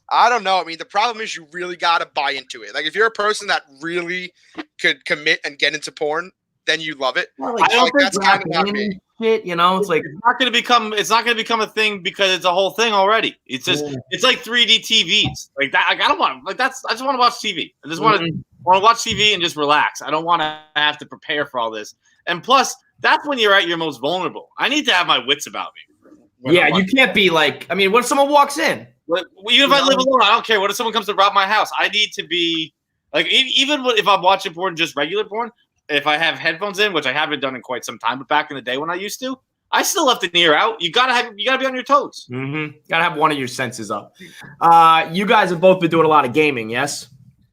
Speaker 4: I don't know. I mean, the problem is you really got to buy into it. Like, if you're a person that really could commit and get into porn, then you love it.
Speaker 1: Well, I don't think
Speaker 4: that's kind of not me.
Speaker 1: Shit, it's like
Speaker 2: it's not going to become a thing because it's a whole thing already. It's just it's like 3D TVs like that. Like, I don't want like that's. I just want to watch TV. I just want to watch TV and just relax. I don't want to have to prepare for all this. And plus, that's when you're at your most vulnerable. I need to have my wits about me.
Speaker 1: Yeah, you can't be like. I mean, what if someone walks in?
Speaker 2: Even if I live alone, I don't care. What if someone comes to rob my house? I need to be like even if I'm watching porn, just regular porn. If I have headphones in, which I haven't done in quite some time, but back in the day when I used to, I still left an ear out. You gotta be on your toes.
Speaker 1: Mm-hmm. Gotta have one of your senses up. You guys have both been doing a lot of gaming, yes?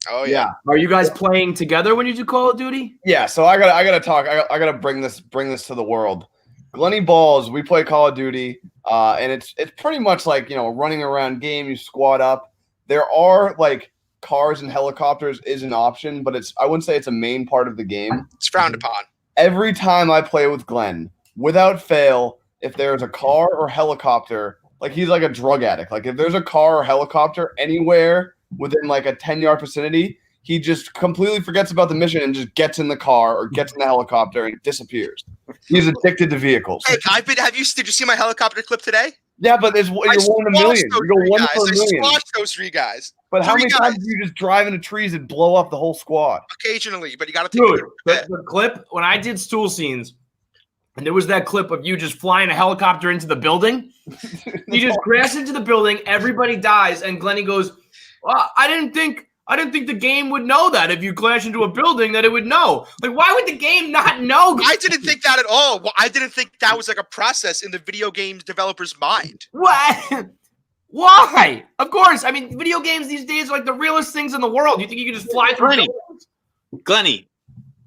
Speaker 4: Oh yeah.
Speaker 1: Are you guys playing together when you do Call of Duty?
Speaker 5: Yeah. So I gotta talk. I gotta bring this to the world. Glenny Balls, we play Call of Duty, and it's pretty much like running around game. You squad up. There are like cars and helicopters is an option, but I wouldn't say it's a main part of the game.
Speaker 4: It's frowned upon.
Speaker 5: Every time I play with Glenn, without fail, if there's a car or helicopter, like he's like a drug addict. Like if there's a car or helicopter anywhere within like a 10-yard vicinity, he just completely forgets about the mission and just gets in the car or gets in the helicopter and disappears. He's addicted to vehicles.
Speaker 4: Hey, did you see my helicopter clip today?
Speaker 5: Yeah, but you're one in a million. You go one per million.
Speaker 4: I squashed those 3 guys.
Speaker 5: But how many times do you just drive into trees and blow up the whole squad?
Speaker 4: Occasionally, but you got to take
Speaker 1: the clip when I did stool scenes, and there was that clip of you just flying a helicopter into the building. You just crash into the building, everybody dies, and Glenny goes, well, I didn't think the game would know that if you crash into a building that it would know. Like, why would the game not know?
Speaker 4: I didn't think that at all. Well, I didn't think that was like a process in the video games developer's mind.
Speaker 1: What? Why? Of course. I mean, video games these days are like the realest things in the world. You think you can just fly through
Speaker 2: Glenny,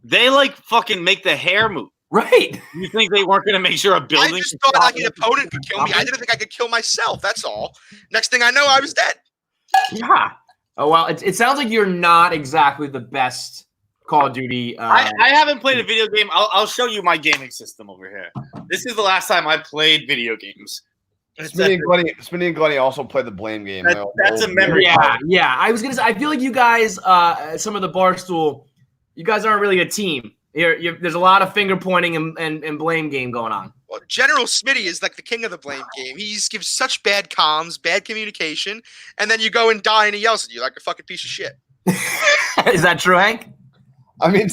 Speaker 2: they like fucking make the hair move.
Speaker 1: Right.
Speaker 2: You think they weren't going to make sure a building?
Speaker 4: I just thought like an opponent could kill me. I didn't think I could kill myself. That's all. Next thing I know, I was dead.
Speaker 1: Yeah. Oh, well, it sounds like you're not exactly the best Call of Duty.
Speaker 2: I haven't played a video game. I'll show you my gaming system over here. This is the last time I played video games.
Speaker 5: Smitty and Glenny also play the blame game.
Speaker 2: That's a memory.
Speaker 1: Yeah. I was going to say, I feel like you guys, some of the Barstool, you guys aren't really a team. There's a lot of finger pointing and blame game going on.
Speaker 4: Well, General Smitty is like the king of the blame game. He gives such bad comms, bad communication, and then you go and die and he yells at you like a fucking piece of shit.
Speaker 1: Is that true, Hank?
Speaker 5: I mean,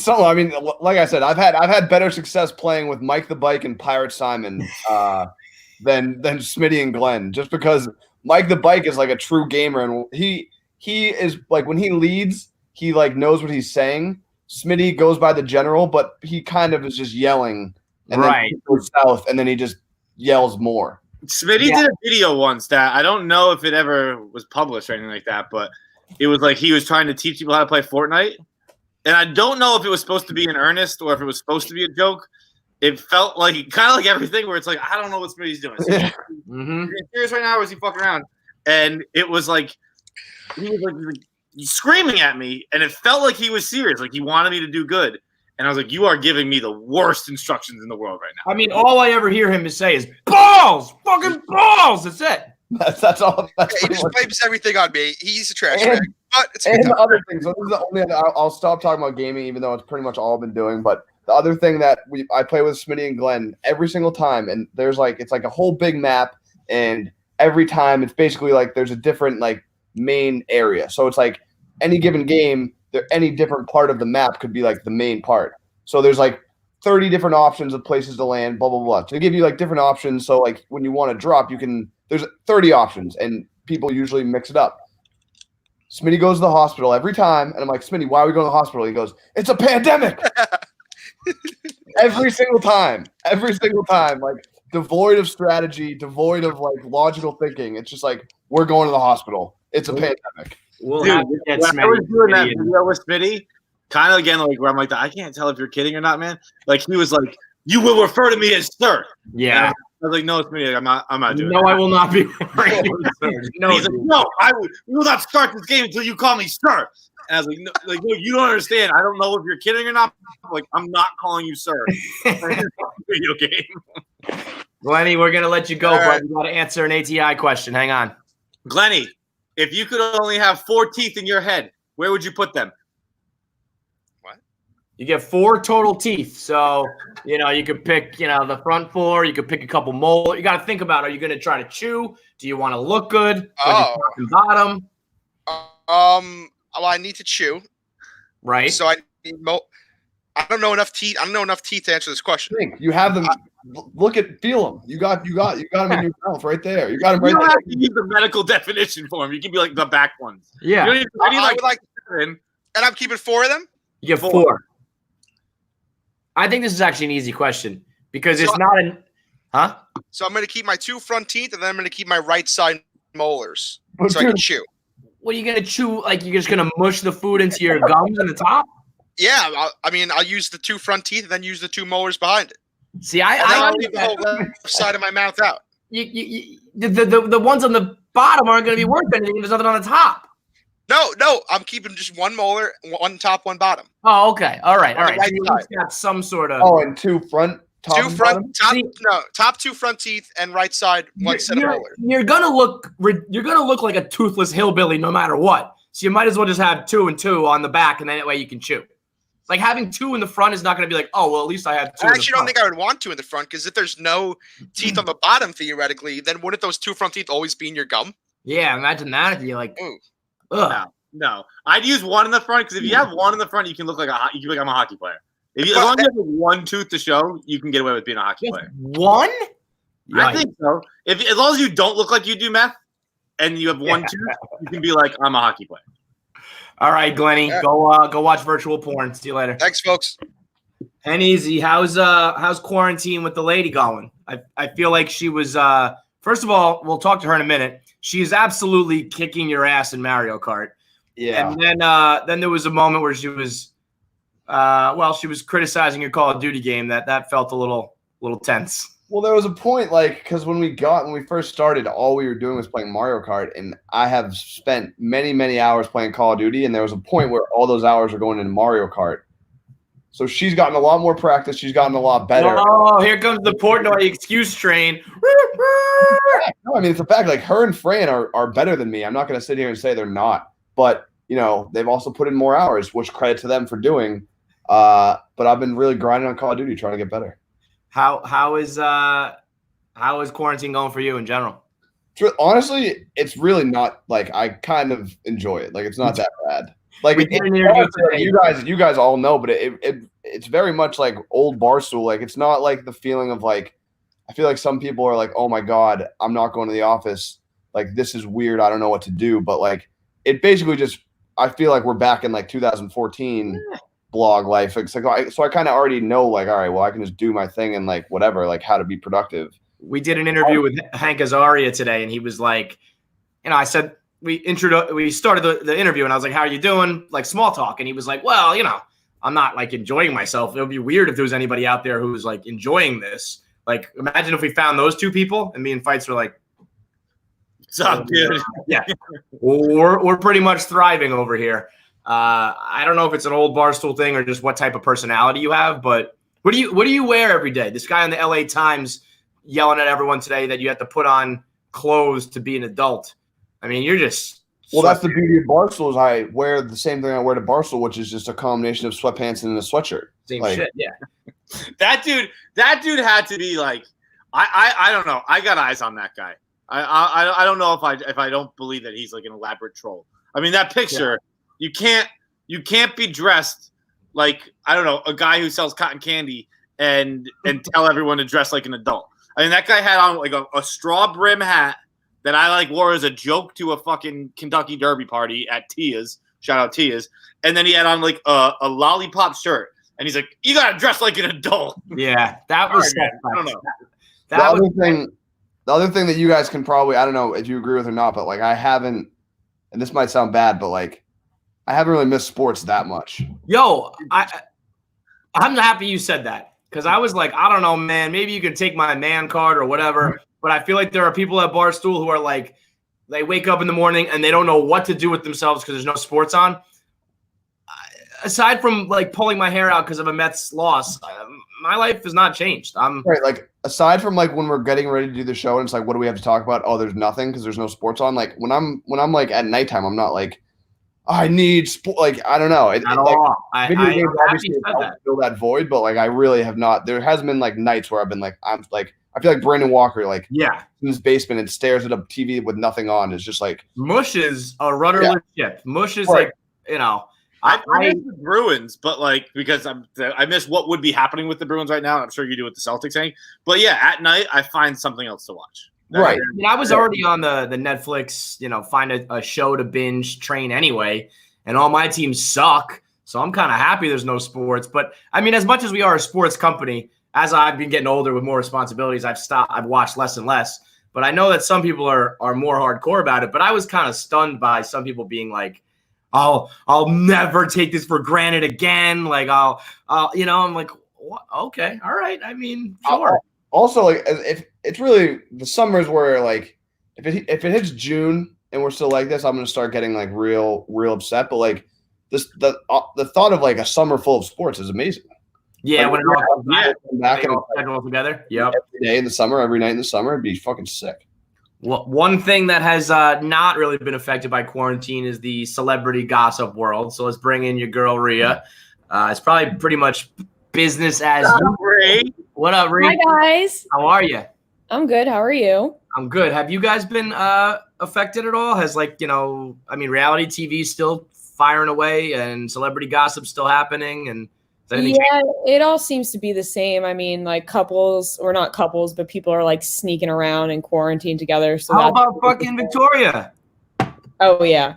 Speaker 5: like I said, I've had better success playing with Mike the Bike and Pirate Simon than Smitty and Glenn, just because Mike the Bike is like a true gamer, and he is like when he leads, he like knows what he's saying. Smitty goes by the general, but he kind of is just yelling and then he goes south, and then he just yells more.
Speaker 2: Smitty did a video once that I don't know if it ever was published or anything like that, but it was like he was trying to teach people how to play Fortnite. And I don't know if it was supposed to be in earnest or if it was supposed to be a joke. It felt like kind of like everything where it's like, I don't know what Smitty's doing. So Is he serious right now or is he fucking around? And it was like, he was like screaming at me, and it felt like he was serious. Like he wanted me to do good. And I was like, you are giving me the worst instructions in the world right now.
Speaker 1: I mean, all I ever hear him say is balls, fucking balls. That's it.
Speaker 5: That's all.
Speaker 4: He just blames everything on me. He's a trash bag. But it's
Speaker 5: and the other thing. So this is the only other, I'll stop talking about gaming, even though it's pretty much all I've been doing. But the other thing that I play with Smitty and Glenn every single time, and it's like a whole big map, and every time it's basically like there's a different like main area. So it's like any given game, any different part of the map could be like the main part. So there's like 30 different options of places to land, blah, blah, blah. To give you like different options. So like when you want to drop, there's 30 options and people usually mix it up. Smitty goes to the hospital every time. And I'm like, Smitty, why are we going to the hospital? He goes, it's a pandemic. Every single time, like devoid of strategy, devoid of like logical thinking. It's just like, we're going to the hospital. It's a pandemic.
Speaker 2: Dude, when I was doing that video with Smitty, kind of again, like where I'm like, I can't tell if you're kidding or not, man. Like he was like, you will refer to me as sir.
Speaker 1: Yeah.
Speaker 2: I was like, no, Smitty, I'm not doing
Speaker 1: No,
Speaker 2: that.
Speaker 1: I will not be referring to you as sir. No,
Speaker 2: he's like, no, we will not start this game until you call me sir. And I was like, no, you don't understand. I don't know if you're kidding or not. Like, I'm not calling you sir. Video game.
Speaker 1: Glenny, we're gonna let you go, but you got to answer an ATI question. Hang on.
Speaker 2: Glenny, if you could only have 4 teeth in your head, where would you put them?
Speaker 4: What?
Speaker 1: You get 4 total teeth. So, you could pick, the front 4. You could pick a couple molar. You got to think about, are you going to try to chew? Do you want to look good? Top and bottom?
Speaker 4: Well, I need to chew.
Speaker 1: Right.
Speaker 4: So I need I don't know enough teeth. I don't know enough teeth to answer this question.
Speaker 5: You have them. Feel them. You got them in your mouth right there. You got them right
Speaker 2: there. You
Speaker 5: there.
Speaker 2: don't have to use the medical definition for them. You can be like the back ones.
Speaker 1: Yeah.
Speaker 4: I would like to and I'm keeping 4 of them?
Speaker 1: You get 4. I think this is actually an easy question because it's not an – huh?
Speaker 4: So I'm going to keep my 2 front teeth, and then I'm going to keep my right side molars so I can chew.
Speaker 1: What are you going to chew? Like you're just going to mush the food into your gums in the top?
Speaker 4: Yeah. I'll use the 2 front teeth and then use the 2 molars behind it.
Speaker 1: See,
Speaker 4: I'll leave the whole left side of my mouth out.
Speaker 1: The ones on the bottom aren't going to be worth anything. There's nothing on the top.
Speaker 4: No. I'm keeping just 1 molar, 1 top, 1 bottom.
Speaker 1: Oh, okay. All right.
Speaker 4: Right
Speaker 1: so you got some sort of.
Speaker 5: Oh, and 2 front.
Speaker 4: Top 2 front teeth and right side 1 set of molars.
Speaker 1: You're gonna look like a toothless hillbilly no matter what. So you might as well just have 2 and 2 on the back, and then that way you can chew. Like having 2 in the front is not going to be like, oh well, at least I have 2.
Speaker 4: I actually don't think I would want 2 in the front because if there's no teeth on the bottom theoretically, then wouldn't those 2 front teeth always be in your gum?
Speaker 1: Yeah, imagine that if you're like,
Speaker 2: No. I'd use 1 in the front because if you have 1 in the front, you can look like I'm a hockey player. As long as you have 1 tooth to show, you can get away with being a hockey player.
Speaker 1: 1?
Speaker 2: I think so. As long as you don't look like you do meth, and you have 1 tooth, you can be like, I'm a hockey player.
Speaker 1: All right, Glenny, go watch virtual porn. See you later.
Speaker 4: Thanks, folks.
Speaker 1: And easy. How's quarantine with the lady going? I feel like she was. First of all, we'll talk to her in a minute. She's absolutely kicking your ass in Mario Kart.
Speaker 5: Yeah.
Speaker 1: And then there was a moment where she was. She was criticizing your Call of Duty game. That felt a little tense.
Speaker 5: Well, there was a point, because when we first started, all we were doing was playing Mario Kart, and I have spent many, many hours playing Call of Duty, and there was a point where all those hours are going into Mario Kart. So she's gotten a lot more practice. She's gotten a lot better.
Speaker 1: Oh, here comes the Portnoy excuse train.
Speaker 5: No, I mean, it's a fact. Like, her and Fran are better than me. I'm not going to sit here and say they're not. But, they've also put in more hours, which credit to them for doing. But I've been really grinding on Call of Duty, trying to get better.
Speaker 1: How is quarantine going for you in general?
Speaker 5: Honestly, it's really not I kind of enjoy it. It's not that bad. You guys all know, but it's very much like old Barstool. It's not like the feeling of I feel like some people are like, oh my God, I'm not going to the office. This is weird. I don't know what to do. But it basically just, I feel like we're back in 2014 blog life. It's like so I kind of already know like, all right, well I can just do my thing and like whatever, like how to be productive.
Speaker 1: We did an interview with Hank Azaria today, and he was like, I said we started the interview, and I was like, how are you doing? Like small talk, and he was like, well, I'm not like enjoying myself. It would be weird if there was anybody out there who was like enjoying this. Like imagine if we found those two people, and me and Feits were like,
Speaker 2: what's up, dude?
Speaker 1: Yeah, we're pretty much thriving over here. I don't know if it's an old Barstool thing or just what type of personality you have, but what do you wear every day? This guy in the LA Times yelling at everyone today that you have to put on clothes to be an adult. I mean, you're just
Speaker 5: that's the beauty of Barstool is I wear the same thing I wear to Barstool, which is just a combination of sweatpants and a sweatshirt.
Speaker 1: Same shit, yeah.
Speaker 2: That dude had to be like, I don't know. I got eyes on that guy. I don't know if I don't believe that he's like an elaborate troll. I mean, that picture, you can't be dressed like, I don't know, a guy who sells cotton candy and tell everyone to dress like an adult. I mean, that guy had on like a straw brim hat that I like wore as a joke to a fucking Kentucky Derby party at Tia's. Shout out Tia's. And then he had on like a lollipop shirt. And he's like, you got to dress like an adult.
Speaker 1: Yeah, that was
Speaker 2: I don't know.
Speaker 5: The other thing that you guys can probably, I don't know if you agree with or not, but like I haven't, and this might sound bad, but like I haven't really missed sports that much.
Speaker 1: Yo, I'm happy you said that because I was like, I don't know, man, maybe you can take my man card or whatever. But I feel like there are people at Barstool who are like, they wake up in the morning and they don't know what to do with themselves because there's no sports on. Aside from like pulling my hair out because of a Mets loss, my life has not changed.
Speaker 5: Right. Like aside from like when we're getting ready to do the show and it's like, what do we have to talk about? Oh, there's nothing because there's no sports on. Like when I'm like at nighttime, I'm not like, I need sport. Like I don't know. Video games obviously fill that void, but like I really have not. There hasn't been like nights where I've been like, I feel like Brandon Walker, like in his basement and stares at a TV with nothing on. Is just like
Speaker 1: Mush is a rudderless ship. Mush is like,
Speaker 2: I miss the Bruins, but like because I miss what would be happening with the Bruins right now. And I'm sure you do with the Celtics thing. But yeah, at night I find something else to watch.
Speaker 5: Right.
Speaker 1: I mean, I was already on the Netflix, find a show to binge train anyway, and all my teams suck. So I'm kind of happy there's no sports. But I mean, as much as we are a sports company, as I've been getting older with more responsibilities, I've watched less and less. But I know that some people are more hardcore about it. But I was kind of stunned by some people being like, I'll never take this for granted again. Like I'm like, what? Okay, all right. I mean, sure.
Speaker 5: Also, like if it's really the summers where like if it hits June and we're still like this, I'm gonna start getting like real upset. But like the thought of like a summer full of sports is amazing.
Speaker 1: Yeah,
Speaker 5: like,
Speaker 1: when it all comes
Speaker 5: back and
Speaker 1: all together. Yep.
Speaker 5: Every day in the summer, every night in the summer, it'd be fucking sick.
Speaker 1: Well, one thing that has not really been affected by quarantine is the celebrity gossip world. So let's bring in your girl Rhea. It's probably pretty much business as usual. What up, Rhea?
Speaker 6: Hi, guys.
Speaker 1: How are you?
Speaker 6: I'm good. How are you?
Speaker 1: I'm good. Have you guys been affected at all? Has reality TV still firing away and celebrity gossip still happening? And
Speaker 6: it all seems to be the same. I mean, like couples or not couples, but people are like sneaking around in quarantine together. So
Speaker 1: how about fucking Victoria?
Speaker 6: Oh yeah.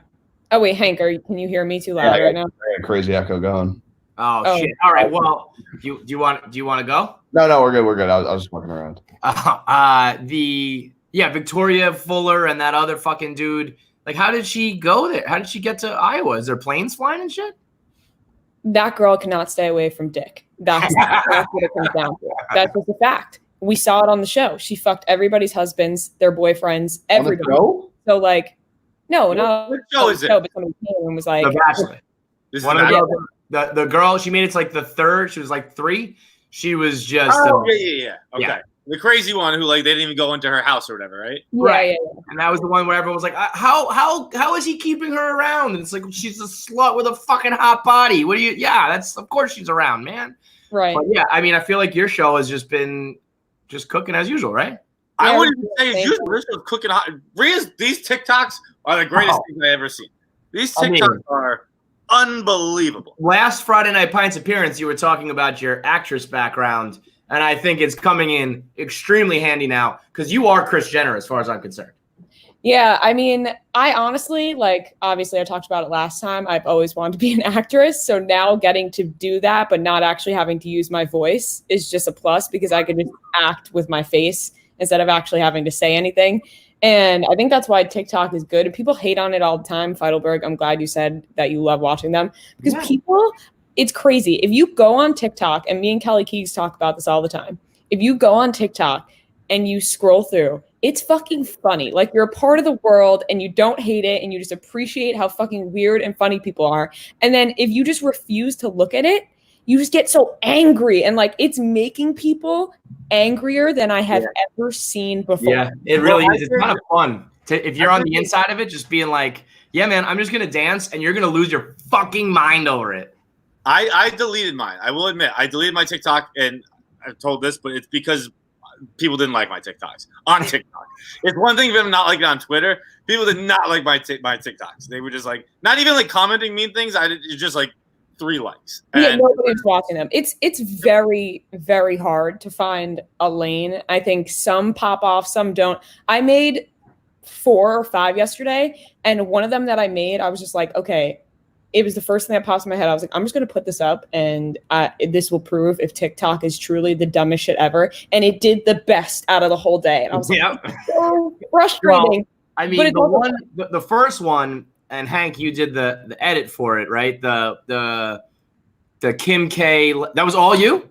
Speaker 6: Oh wait, Hank, can you hear me too loud right now?
Speaker 5: Crazy echo going.
Speaker 1: Oh shit! All right. Well, do you want to go?
Speaker 5: No, we're good. We're good. I was just walking around.
Speaker 1: Victoria Fuller and that other fucking dude. Like, how did she go there? How did she get to Iowa? Is there planes flying and shit?
Speaker 6: That girl cannot stay away from dick. That's what it comes down to. That's just a fact. We saw it on the show. She fucked everybody's husbands, their boyfriends, everybody. So like, no,
Speaker 2: what show is it?
Speaker 6: But somebody came and was like,
Speaker 1: The Bachelor. The girl, she made it to like the third. She was like 3. She was just.
Speaker 2: Okay. Yeah. The crazy one who like they didn't even go into her house or whatever, right?
Speaker 6: Yeah.
Speaker 1: And that was the one where everyone was like, how is he keeping her around? And it's like, she's a slut with a fucking hot body. What do you? Yeah, that's of course she's around, man.
Speaker 6: Right.
Speaker 1: But yeah, I mean, I feel like your show has just been cooking as usual, right?
Speaker 2: I wouldn't say it's usual. This was cooking hot. These TikToks are the greatest things I've ever seen. These TikToks are unbelievable.
Speaker 1: Last Friday Night Pints appearance, you were talking about your actress background. And I think it's coming in extremely handy now because you are Kris Jenner as far as I'm concerned.
Speaker 6: Yeah, I mean, I honestly, like, obviously I talked about it last time. I've always wanted to be an actress. So now getting to do that, but not actually having to use my voice is just a plus because I can just act with my face instead of actually having to say anything. And I think that's why TikTok is good. And people hate on it all the time. Feidelberg, I'm glad you said that you love watching them because people, it's crazy. If you go on TikTok, and me and Kelly Keegs talk about this all the time, if you go on TikTok and you scroll through, it's fucking funny. Like you're a part of the world and you don't hate it and you just appreciate how fucking weird and funny people are. And then if you just refuse to look at it, you just get so angry and like it's making people angrier than I have ever seen before.
Speaker 1: Yeah, it really is. It's kind of fun if you're on the inside of it, just being like, yeah, man, I'm just going to dance and you're going to lose your fucking mind over it.
Speaker 2: I deleted mine. I will admit, I deleted my TikTok and I've told this, but it's because people didn't like my TikToks on TikTok. It's one thing if I'm not like it on Twitter. People did not like my TikToks. They were just like, not even like commenting mean things. It's just like 3 likes.
Speaker 6: Yeah, nobody's watching them. It's very, very hard to find a lane. I think some pop off, some don't. I made 4 or 5 yesterday, and one of them that I made, I was just like, okay, it was the first thing that popped in my head. I was like, I'm just going to put this up and this will prove if TikTok is truly the dumbest shit ever. And it did the best out of the whole day. And I was like, so frustrating.
Speaker 1: Well, I mean, the first one, and Hank, you did the edit for it, right? The Kim K, that was all you?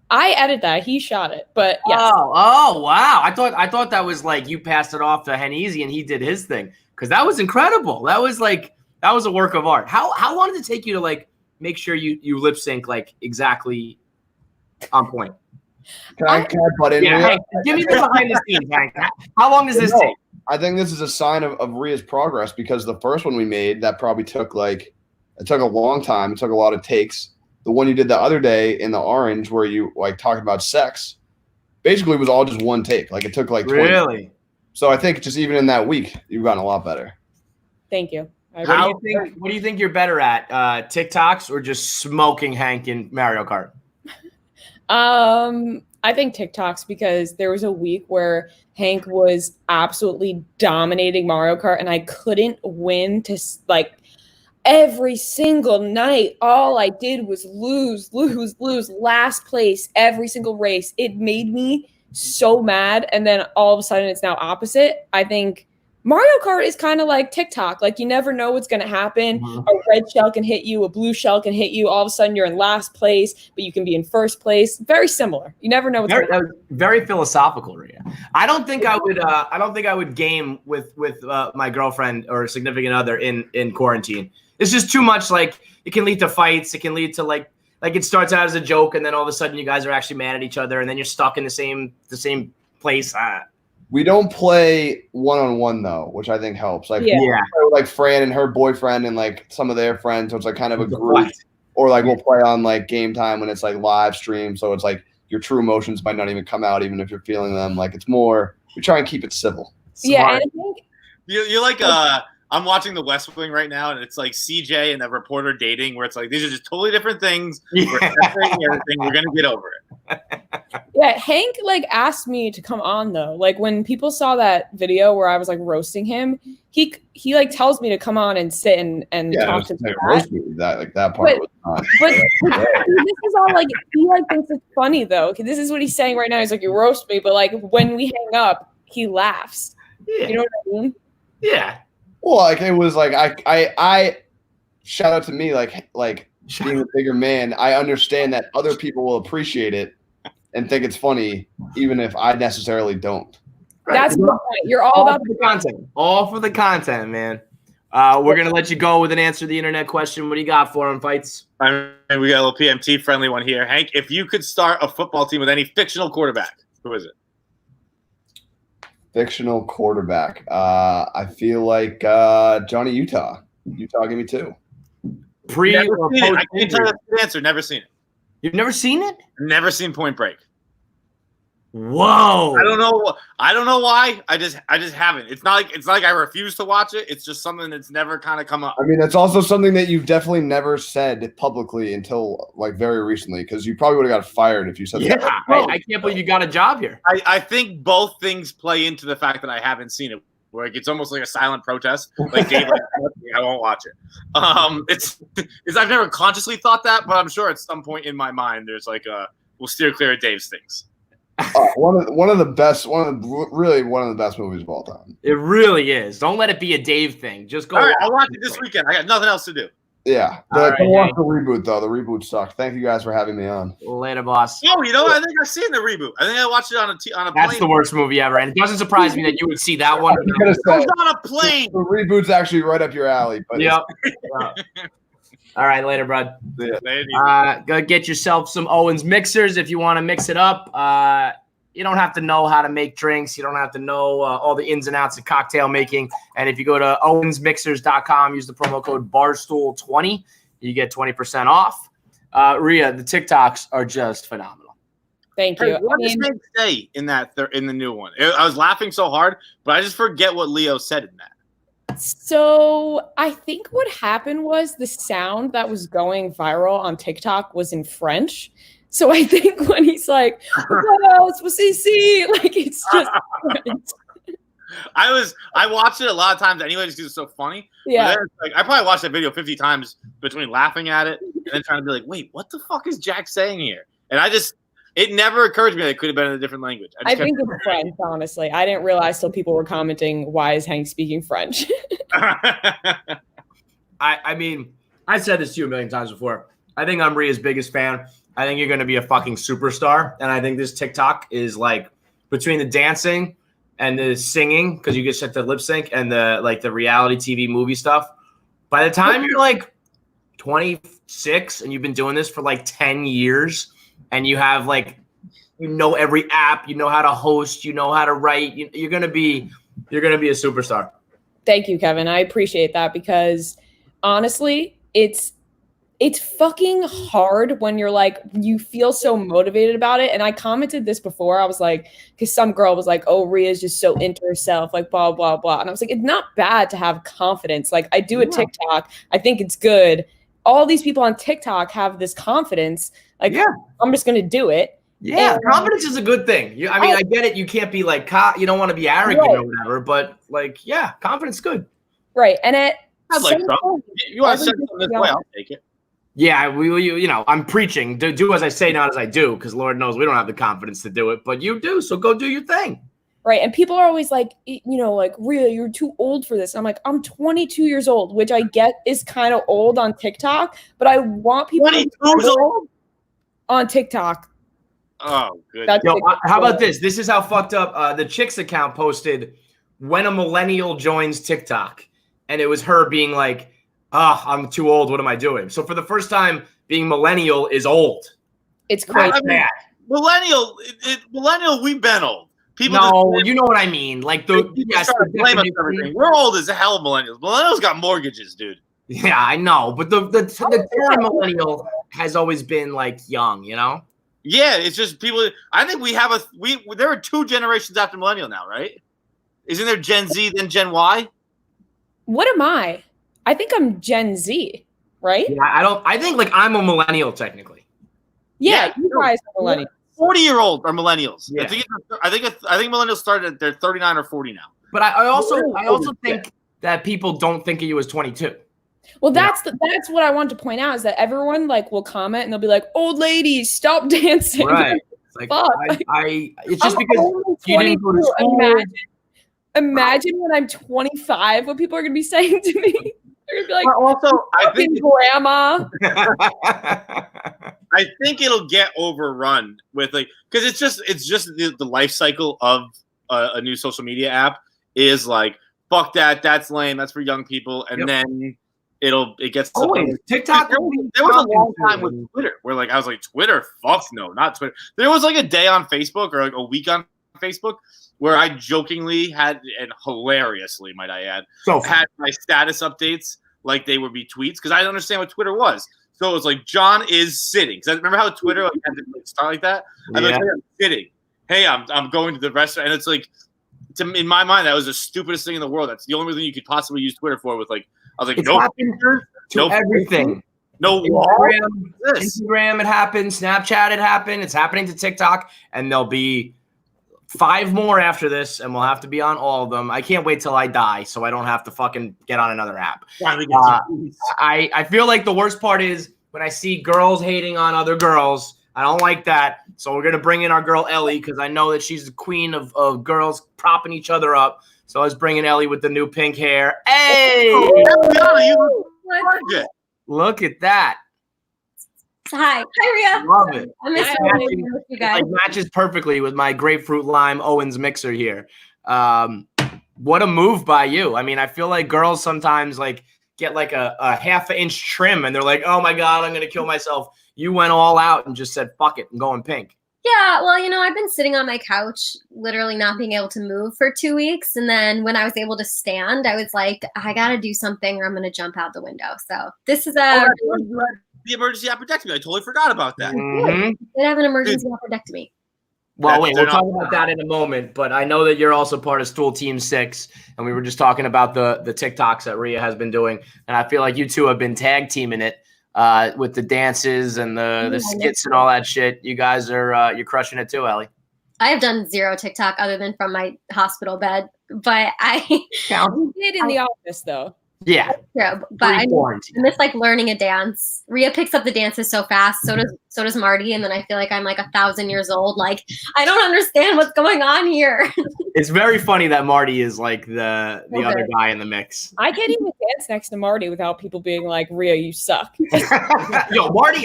Speaker 6: I edited that. He shot it, but yes.
Speaker 1: Oh, wow. I thought that was like you passed it off to Heneasy and he did his thing. Because that was incredible. That was a work of art. How long did it take you to like make sure you lip sync like exactly on point?
Speaker 5: Can I butt in?
Speaker 1: Yeah, Hank, give me the behind the scenes, Hank. How long does this take?
Speaker 5: I think this is a sign of Rhea's progress because the first one we made that probably took it took a long time. It took a lot of takes. The one you did the other day in the orange where you like talking about sex, basically was all just one take. Like it took like 20.
Speaker 1: Really.
Speaker 5: So I think just even in that week, you've gotten a lot better.
Speaker 6: Thank you.
Speaker 1: What do you think you're better at? TikToks or just smoking Hank in Mario Kart?
Speaker 6: I think TikToks because there was a week where Hank was absolutely dominating Mario Kart and I couldn't win to like every single night. All I did was lose, last place every single race. It made me so mad. And then all of a sudden it's now opposite. I think Mario Kart is kind of like TikTok. Like you never know what's going to happen. Mm-hmm. A red shell can hit you. A blue shell can hit you. All of a sudden you're in last place, but you can be in first place. Very similar. You never know what's going to happen.
Speaker 1: Very philosophical, Rhea. I don't think I would game with my girlfriend or significant other in quarantine. It's just too much. Like it can lead to fights. It can lead to like it starts out as a joke and then all of a sudden you guys are actually mad at each other and then you're stuck in the same place.
Speaker 5: We don't play one-on-one though, which I think helps. Like, like Fran and her boyfriend and like some of their friends, so it's like kind of a group. Or like we'll play on like Game Time when it's like live stream, so it's like your true emotions might not even come out, even if you're feeling them. Like it's more, we try and keep it civil.
Speaker 6: Yeah, and I think
Speaker 2: you're like I'm watching The West Wing right now, and it's like CJ and the reporter dating, where it's like these are just totally different things. Yeah. We're gonna get over it.
Speaker 6: Yeah, Hank like asked me to come on though. Like when people saw that video where I was like roasting him, he like tells me to come on and sit and talk to
Speaker 5: that part.
Speaker 6: But this is all like he like thinks it's funny though. This is what he's saying right now. He's like, you roast me, but like when we hang up, he laughs. Yeah. You know what I mean?
Speaker 1: Yeah.
Speaker 5: Well, like it was like I shout out to me like being a bigger man. I understand that other people will appreciate it and think it's funny, even if I necessarily don't.
Speaker 6: Right. That's the point. You're all about
Speaker 1: the content. All for the content, man. We're gonna let you go with an answer to the internet question. What do you got for him, Feits?
Speaker 2: And we got a little PMT friendly one here. Hank, if you could start a football team with any fictional quarterback, who is it?
Speaker 5: Fictional quarterback. I feel like Johnny Utah. Utah, give me 2.
Speaker 2: I can't tell you the answer. Never seen it.
Speaker 1: You've never seen it?
Speaker 2: Never seen Point Break.
Speaker 1: Whoa!
Speaker 2: I don't know why. I just haven't. It's not like I refuse to watch it. It's just something that's never kind of come up.
Speaker 5: I mean, that's also something that you've definitely never said publicly until like very recently, because you probably would have got fired if you said that.
Speaker 1: I can't believe you got a job here.
Speaker 2: I think both things play into the fact that I haven't seen it. where it's almost like a silent protest. Like, Dave, I won't watch it. It's I've never consciously thought that, but I'm sure at some point in my mind there's like we'll steer clear of Dave's things.
Speaker 5: One of the best movies of all time.
Speaker 1: It really is. Don't let it be a Dave thing. Just go.
Speaker 2: All right, I'll watch it this weekend. I got nothing else to do.
Speaker 5: Yeah. Don't watch the reboot though. The reboot sucked. Thank you guys for having me on.
Speaker 1: Later, boss.
Speaker 2: Oh, you know what? I think I've seen the reboot. I think I watched it on a plane.
Speaker 1: That's the worst movie ever, and it doesn't surprise me that you would see that one.
Speaker 2: It was on a plane.
Speaker 5: The reboot's actually right up your alley. But
Speaker 1: yep. All right, later, bud. Go get yourself some Owen's mixers if you want to mix it up. You don't have to know how to make drinks. You don't have to know all the ins and outs of cocktail making. And if you go to owensmixers.com, use the promo code Barstool20, you get 20% off. Rhea, the TikToks are just phenomenal.
Speaker 6: Thank you.
Speaker 2: What does Meg say in the new one? I was laughing so hard, but I just forget what Leo said in that.
Speaker 6: So I think what happened was the sound that was going viral on TikTok was in French. So I think when he's like, what else was he see? Like, it's just
Speaker 2: I watched it a lot of times anyway just because it's so funny.
Speaker 6: Yeah.
Speaker 2: Like, I probably watched that video 50 times between laughing at it and then trying to be like, wait, what the fuck is Jack saying here? And it never occurred to me that it could have been in a different language.
Speaker 6: I think it's French, honestly. I didn't realize till people were commenting, why is Hank speaking French?
Speaker 1: I mean, I said this to you a million times before. I think I'm Rhea's biggest fan. I think you're going to be a fucking superstar. And I think this TikTok is like between the dancing and the singing, because you get set to lip sync, and the reality TV movie stuff. By the time you're like 26 and you've been doing this for like 10 years and you have every app, you know how to host, you know how to write, you're going to be a superstar.
Speaker 6: Thank you, Kevin. I appreciate that because honestly, it's fucking hard when you're like, you feel so motivated about it. And I commented this before. I was like, because some girl was like, oh, Rhea's just so into herself, like blah, blah, blah. And I was like, it's not bad to have confidence. Like I do a TikTok. I think it's good. All these people on TikTok have this confidence. Like, I'm just going to do it.
Speaker 1: Yeah, confidence is a good thing. I get it. You can't be like, you don't want to be arrogant or whatever, but confidence is good.
Speaker 6: Right. And
Speaker 2: I'd like some. You want to send something this way, I'll take it.
Speaker 1: Yeah, I'm preaching. Do as I say, not as I do, because Lord knows we don't have the confidence to do it, but you do, so go do your thing.
Speaker 6: Right, and people are always like, like, Rhea, you're too old for this. And I'm like, I'm 22 years old, which I get is kind of old on TikTok, but I want people
Speaker 2: 22 years old
Speaker 6: on TikTok.
Speaker 2: Oh, good.
Speaker 1: How about this? This is how fucked up the Chicks account posted when a millennial joins TikTok, and it was her being like, I'm too old. What am I doing? So for the first time, being millennial is old.
Speaker 6: It's crazy.
Speaker 2: Millennial, we've been old.
Speaker 1: You know what I mean. Like we're
Speaker 2: old as hell, millennials. Millennials got mortgages, dude.
Speaker 1: Yeah, I know. But the term millennial has always been like young, Yeah,
Speaker 2: it's just people. I think there are 2 generations after millennial now, right? Isn't there Gen Z then Gen Y?
Speaker 6: What am I? I think I'm Gen Z, right?
Speaker 1: Yeah, I think I'm a millennial technically.
Speaker 6: Yeah, you guys are millennials.
Speaker 2: 40-year-old are millennials.
Speaker 1: Yeah.
Speaker 2: I think millennials started. They're 39 or 40 now.
Speaker 1: But I also think that people don't think of you as 22.
Speaker 6: Well, that's what I want to point out is that everyone will comment and they'll be like, "Old ladies, stop dancing."
Speaker 1: Right. It's just because you didn't go to school.
Speaker 6: Imagine when I'm 25, what people are going to be saying to me. They're going to be like,
Speaker 2: also, I think
Speaker 6: grandma.
Speaker 2: I think it'll get overrun with because it's just the life cycle of a new social media app is like, fuck that, that's lame, that's for young people, and then it gets to
Speaker 1: TikTok.
Speaker 2: There was a long time with Twitter where I was like, Twitter, fuck no, not Twitter. There was a day on Facebook or a week on Facebook where I jokingly had, and hilariously, might I add, had my status updates like they would be tweets because I didn't understand what Twitter was. So it was like, John is sitting. Because I remember how Twitter had to start like that. I'm like, hey, I'm sitting. Hey, I'm going to the restaurant. And it's like, in my mind, that was the stupidest thing in the world. That's the only reason you could possibly use Twitter for. I was like, no pictures,
Speaker 1: no everything.
Speaker 2: No
Speaker 1: Instagram, it happened. Snapchat, it happened. It's happening to TikTok. And there'll be 5 more after this, and we'll have to be on all of them. I can't wait till I die, so I don't have to fucking get on another app. I feel like the worst part is when I see girls hating on other girls. I don't like that. So we're gonna bring in our girl Ellie because I know that she's the queen of girls propping each other up. So let's bring in Ellie with the new pink hair. Hey, look at that.
Speaker 7: Hi, Rhea.
Speaker 1: Love it.
Speaker 7: I miss you guys.
Speaker 1: It matches perfectly with my grapefruit lime Owens mixer here. What a move by you. I mean, I feel like girls sometimes like get like a half an inch trim and they're like, oh my God, I'm going to kill myself. You went all out and just said, fuck it, I'm going pink.
Speaker 7: Yeah, well, I've been sitting on my couch, literally not being able to move for 2 weeks. And then when I was able to stand, I was like, I got to do something or I'm going to jump out the window. So this is
Speaker 2: the emergency appendectomy. I totally forgot about that.
Speaker 7: I did have an emergency appendectomy.
Speaker 1: Well, wait, we'll talk about that in a moment. But I know that you're also part of Stool Team 6. And we were just talking about the TikToks that Rhea has been doing. And I feel like you two have been tag teaming it with the dances and the skits and all that shit. You guys are you're crushing it too, Ellie.
Speaker 7: I have done 0 TikTok other than from my hospital bed. But I
Speaker 6: did in the office, though.
Speaker 1: Yeah.
Speaker 7: True, but I miss like learning a dance. Rhea picks up the dances so fast. So does Marty. And then I feel like I'm like 1,000 years old. Like, I don't understand what's going on here.
Speaker 1: It's very funny that Marty is like the other guy in the mix.
Speaker 6: I can't even dance next to Marty without people being like, Rhea, you suck.
Speaker 1: Yo, Marty,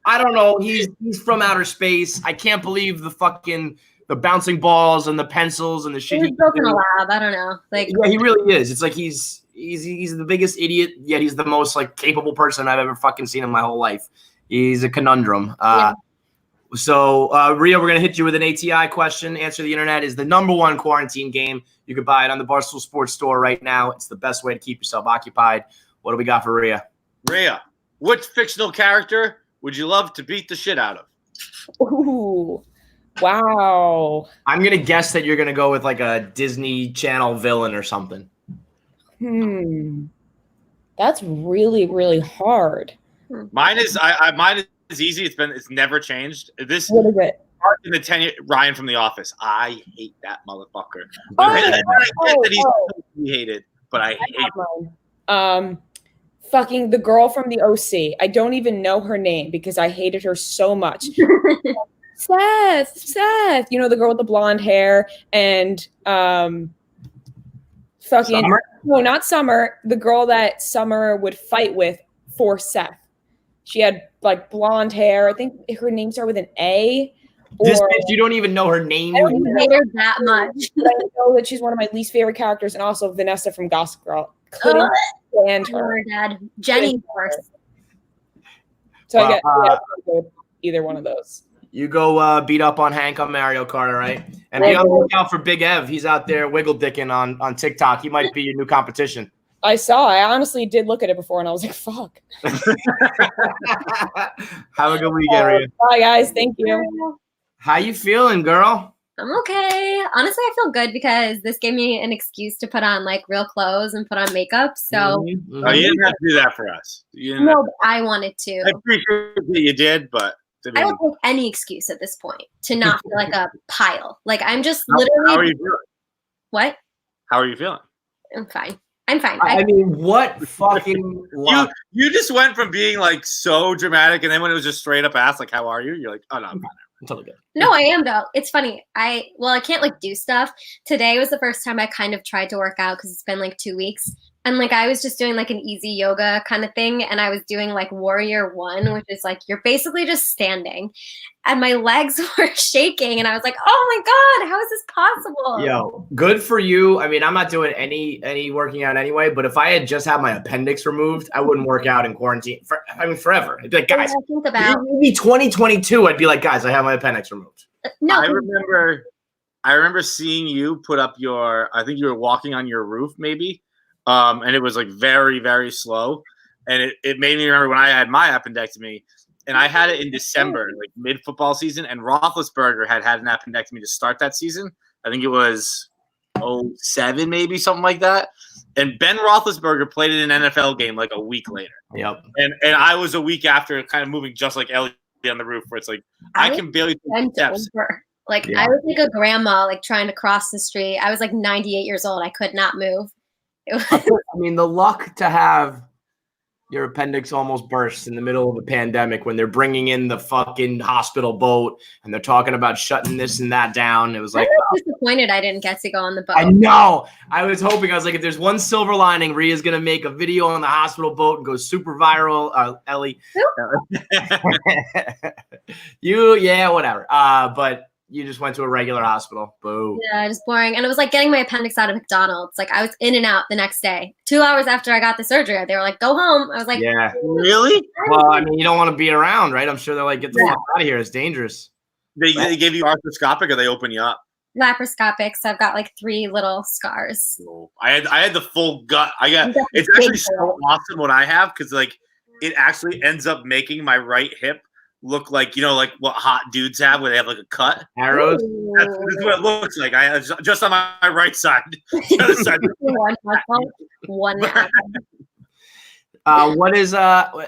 Speaker 1: I don't know. He's from outer space. I can't believe the bouncing balls and the pencils and the shit.
Speaker 7: He's built in a lab. I don't know. Like,
Speaker 1: yeah, he really is. It's like he's the biggest idiot, yet he's the most like capable person I've ever fucking seen in my whole life. He's a conundrum. So, Rhea, we're going to hit you with an ATI question. Answer the Internet is the #1 quarantine game. You can buy it on the Barstool Sports Store right now. It's the best way to keep yourself occupied. What do we got for Rhea?
Speaker 2: Rhea, which fictional character would you love to beat the shit out of?
Speaker 6: Ooh, wow.
Speaker 1: I'm going to guess that you're going to go with like a Disney Channel villain or something.
Speaker 6: That's really, really hard.
Speaker 2: Mine is mine is easy. It's never changed.
Speaker 6: What is it?
Speaker 2: In the 10 year, Ryan from The Office. I hate that motherfucker. He hated, but I hate
Speaker 6: fucking the girl from the OC. I don't even know her name because I hated her so much. Seth. You know, the girl with the blonde hair and fucking Summer? No, not Summer. The girl that Summer would fight with for Seth. She had like blonde hair. I think her name started with an A.
Speaker 1: This bitch, you don't even know her name.
Speaker 7: I don't hate her that much.
Speaker 6: I know that she's one of my least favorite characters, and also Vanessa from Gossip Girl. Couldn't stand her.
Speaker 7: Dad. Jenny first.
Speaker 6: So I get either one of those.
Speaker 1: You go beat up on Hank on Mario Kart, all right? And be on the lookout for Big Ev. He's out there wiggle dicking on TikTok. He might be your new competition.
Speaker 6: I honestly did look at it before, and I was like, fuck.
Speaker 1: Have a good weekend, Rhea.
Speaker 6: Bye, guys. Thank you.
Speaker 1: How you feeling, girl?
Speaker 7: I'm okay. Honestly, I feel good because this gave me an excuse to put on like real clothes and put on makeup. So
Speaker 2: Oh, you didn't have to do that for us.
Speaker 7: No, I wanted to.
Speaker 2: I appreciate that you did, but
Speaker 7: I don't take any excuse at this point to not feel like a pile. Like I'm just literally.
Speaker 2: How are you feeling?
Speaker 7: What?
Speaker 2: How are you feeling?
Speaker 7: I'm fine. fine.
Speaker 1: I mean, what fucking luck.
Speaker 2: You just went from being like so dramatic, and then when it was just straight up asked, like, "How are you?" You're like, "Oh no, I'm fine."
Speaker 1: I'm totally good.
Speaker 7: No, I am though. It's funny. I can't like do stuff. Today was the first time I kind of tried to work out because it's been like 2 weeks. And like I was just doing like an easy yoga kind of thing. And I was doing like Warrior 1, which is like you're basically just standing. And my legs were shaking. And I was like, oh my God, how is this possible?
Speaker 1: Yo, good for you. I mean, I'm not doing any working out anyway, but if I had just had my appendix removed, I wouldn't work out in quarantine. Forever. I'd be like, guys, maybe 2022, I'd be like, guys, I have my appendix removed.
Speaker 7: No,
Speaker 2: I remember seeing you put up I think you were walking on your roof maybe. And it was like very, very slow. And it made me remember when I had my appendectomy, and I had it in December, like mid football season. And Roethlisberger had an appendectomy to start that season. I think it was 2007, maybe something like that. And Ben Roethlisberger played in an NFL game like a week later.
Speaker 1: Yep.
Speaker 2: And I was a week after, kind of moving just like Ellie on the roof, where it's like I can barely take steps.
Speaker 7: Like I was like a grandma, like trying to cross the street. I was like 98 years old. I could not move.
Speaker 1: I mean, the luck to have your appendix almost burst in the middle of a pandemic when they're bringing in the fucking hospital boat and they're talking about shutting this and that down. It was like,
Speaker 7: I'm disappointed I didn't get to go on the boat.
Speaker 1: I know. I was hoping. I was like, if there's one silver lining, Rhea's gonna make a video on the hospital boat and go super viral. Ellie, whatever. But you just went to a regular hospital. Boo.
Speaker 7: Yeah, just boring. And it was like getting my appendix out of McDonald's. Like I was in and out the next day. 2 hours after I got the surgery, they were like, "Go home." I was like,
Speaker 1: "Yeah,
Speaker 2: really?"
Speaker 1: Well, I mean, you don't want to be around, right? I'm sure they're like, "Get the fuck out of here. It's dangerous."
Speaker 2: They gave you arthroscopic, or they open you up?
Speaker 7: Laparoscopic. So I've got like 3 little scars.
Speaker 2: I had the full gut. It's actually so awesome what I have because like it actually ends up making my right hip look like, you know, like what hot dudes have where they have like a cut.
Speaker 1: Arrows.
Speaker 2: That's what it looks like. I just on my right side.
Speaker 1: What is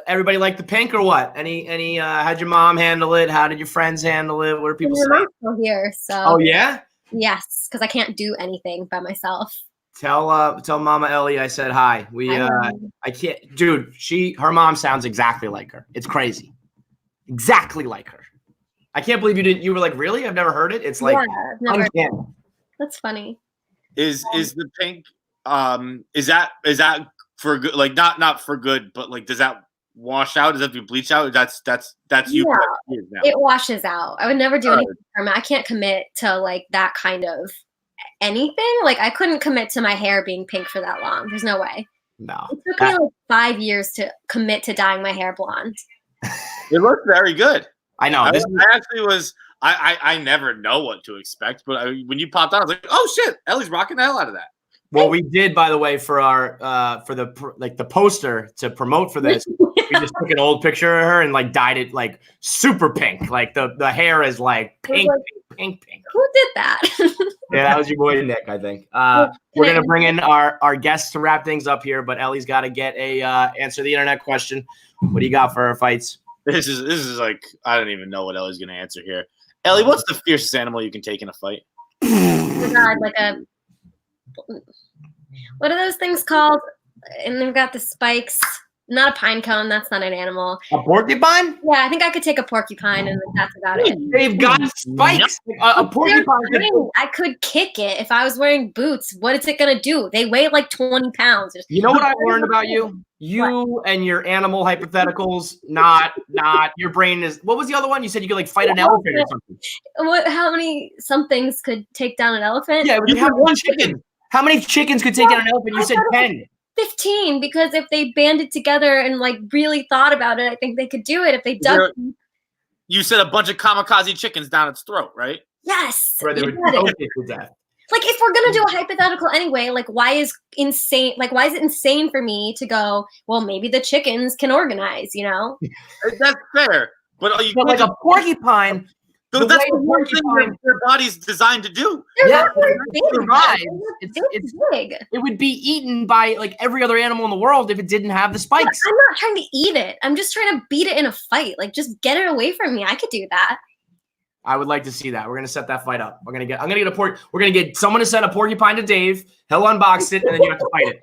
Speaker 1: everybody like the pink or what? Any how'd your mom handle it? How did your friends handle it? What are people saying?
Speaker 7: Mom's still here, so
Speaker 1: oh yeah?
Speaker 7: Yes, because I can't do anything by myself.
Speaker 1: Tell Mama Ellie I said hi. I can't, dude. Her mom sounds exactly like her. It's crazy. Exactly like her. I can't believe you didn't. You were like, really? I've never heard it. It's like,
Speaker 7: never. That's funny.
Speaker 2: Is the pink? Is that for good? Like not for good, but like, does that wash out? Does that be bleach out? That's you.
Speaker 7: Yeah, it washes out. I would never do anything. I can't commit to like that kind of anything. Like I couldn't commit to my hair being pink for that long. There's no way.
Speaker 1: No.
Speaker 7: It took me like 5 years to commit to dyeing my hair blonde.
Speaker 2: It looks very good.
Speaker 1: I know.
Speaker 2: I never know what to expect, but when you popped out, I was like, "Oh shit, Ellie's rocking the hell out of that."
Speaker 1: Well, we did, by the way, for our for the poster to promote for this. We just took an old picture of her and like dyed it like super pink. Like the hair is like pink.
Speaker 7: Who did that?
Speaker 1: Yeah, that was your boy Nick, I think. We're gonna bring in our guests to wrap things up here, but Ellie's got to get a answer the internet question. What do you got for our fights?
Speaker 2: This is like I don't even know what Ellie's gonna answer here. Ellie, what's the fiercest animal you can take in a fight?
Speaker 7: Oh God, like what are those things called? And they've got the spikes. Not a pine cone. That's not an animal.
Speaker 1: A porcupine?
Speaker 7: Yeah, I think I could take a porcupine, and that's about it.
Speaker 1: They've got spikes. A porcupine.
Speaker 7: I could kick it if I was wearing boots. What is it gonna do? They weigh like 20 pounds.
Speaker 1: You know what I learned about you? You and your animal hypotheticals. Not your brain is. What was the other one? You said you could like fight an elephant or something.
Speaker 7: How many somethings could take down an elephant?
Speaker 1: Yeah, you have one chicken. How many chickens could take down an elephant? You said 10.
Speaker 7: 15, because if they banded together and like really thought about it, I think they could do it if they dug.
Speaker 2: You said a bunch of kamikaze chickens down its throat, right?
Speaker 7: Yes.
Speaker 1: Where they would choke it to death.
Speaker 7: Like if we're gonna do a hypothetical anyway, like why is it insane for me to go, well, maybe the chickens can organize, you know?
Speaker 2: That's fair. But
Speaker 1: like a porcupine.
Speaker 2: So that's the one thing their body's designed to do.
Speaker 1: Yeah,
Speaker 7: it's big.
Speaker 1: It would be eaten by like every other animal in the world if it didn't have the spikes.
Speaker 7: I'm not trying to eat it. I'm just trying to beat it in a fight. Like, just get it away from me. I could do that.
Speaker 1: I would like to see that. We're gonna set that fight up. I'm gonna get We're gonna get someone to send a porcupine to Dave. He'll unbox it, and then you have to fight it.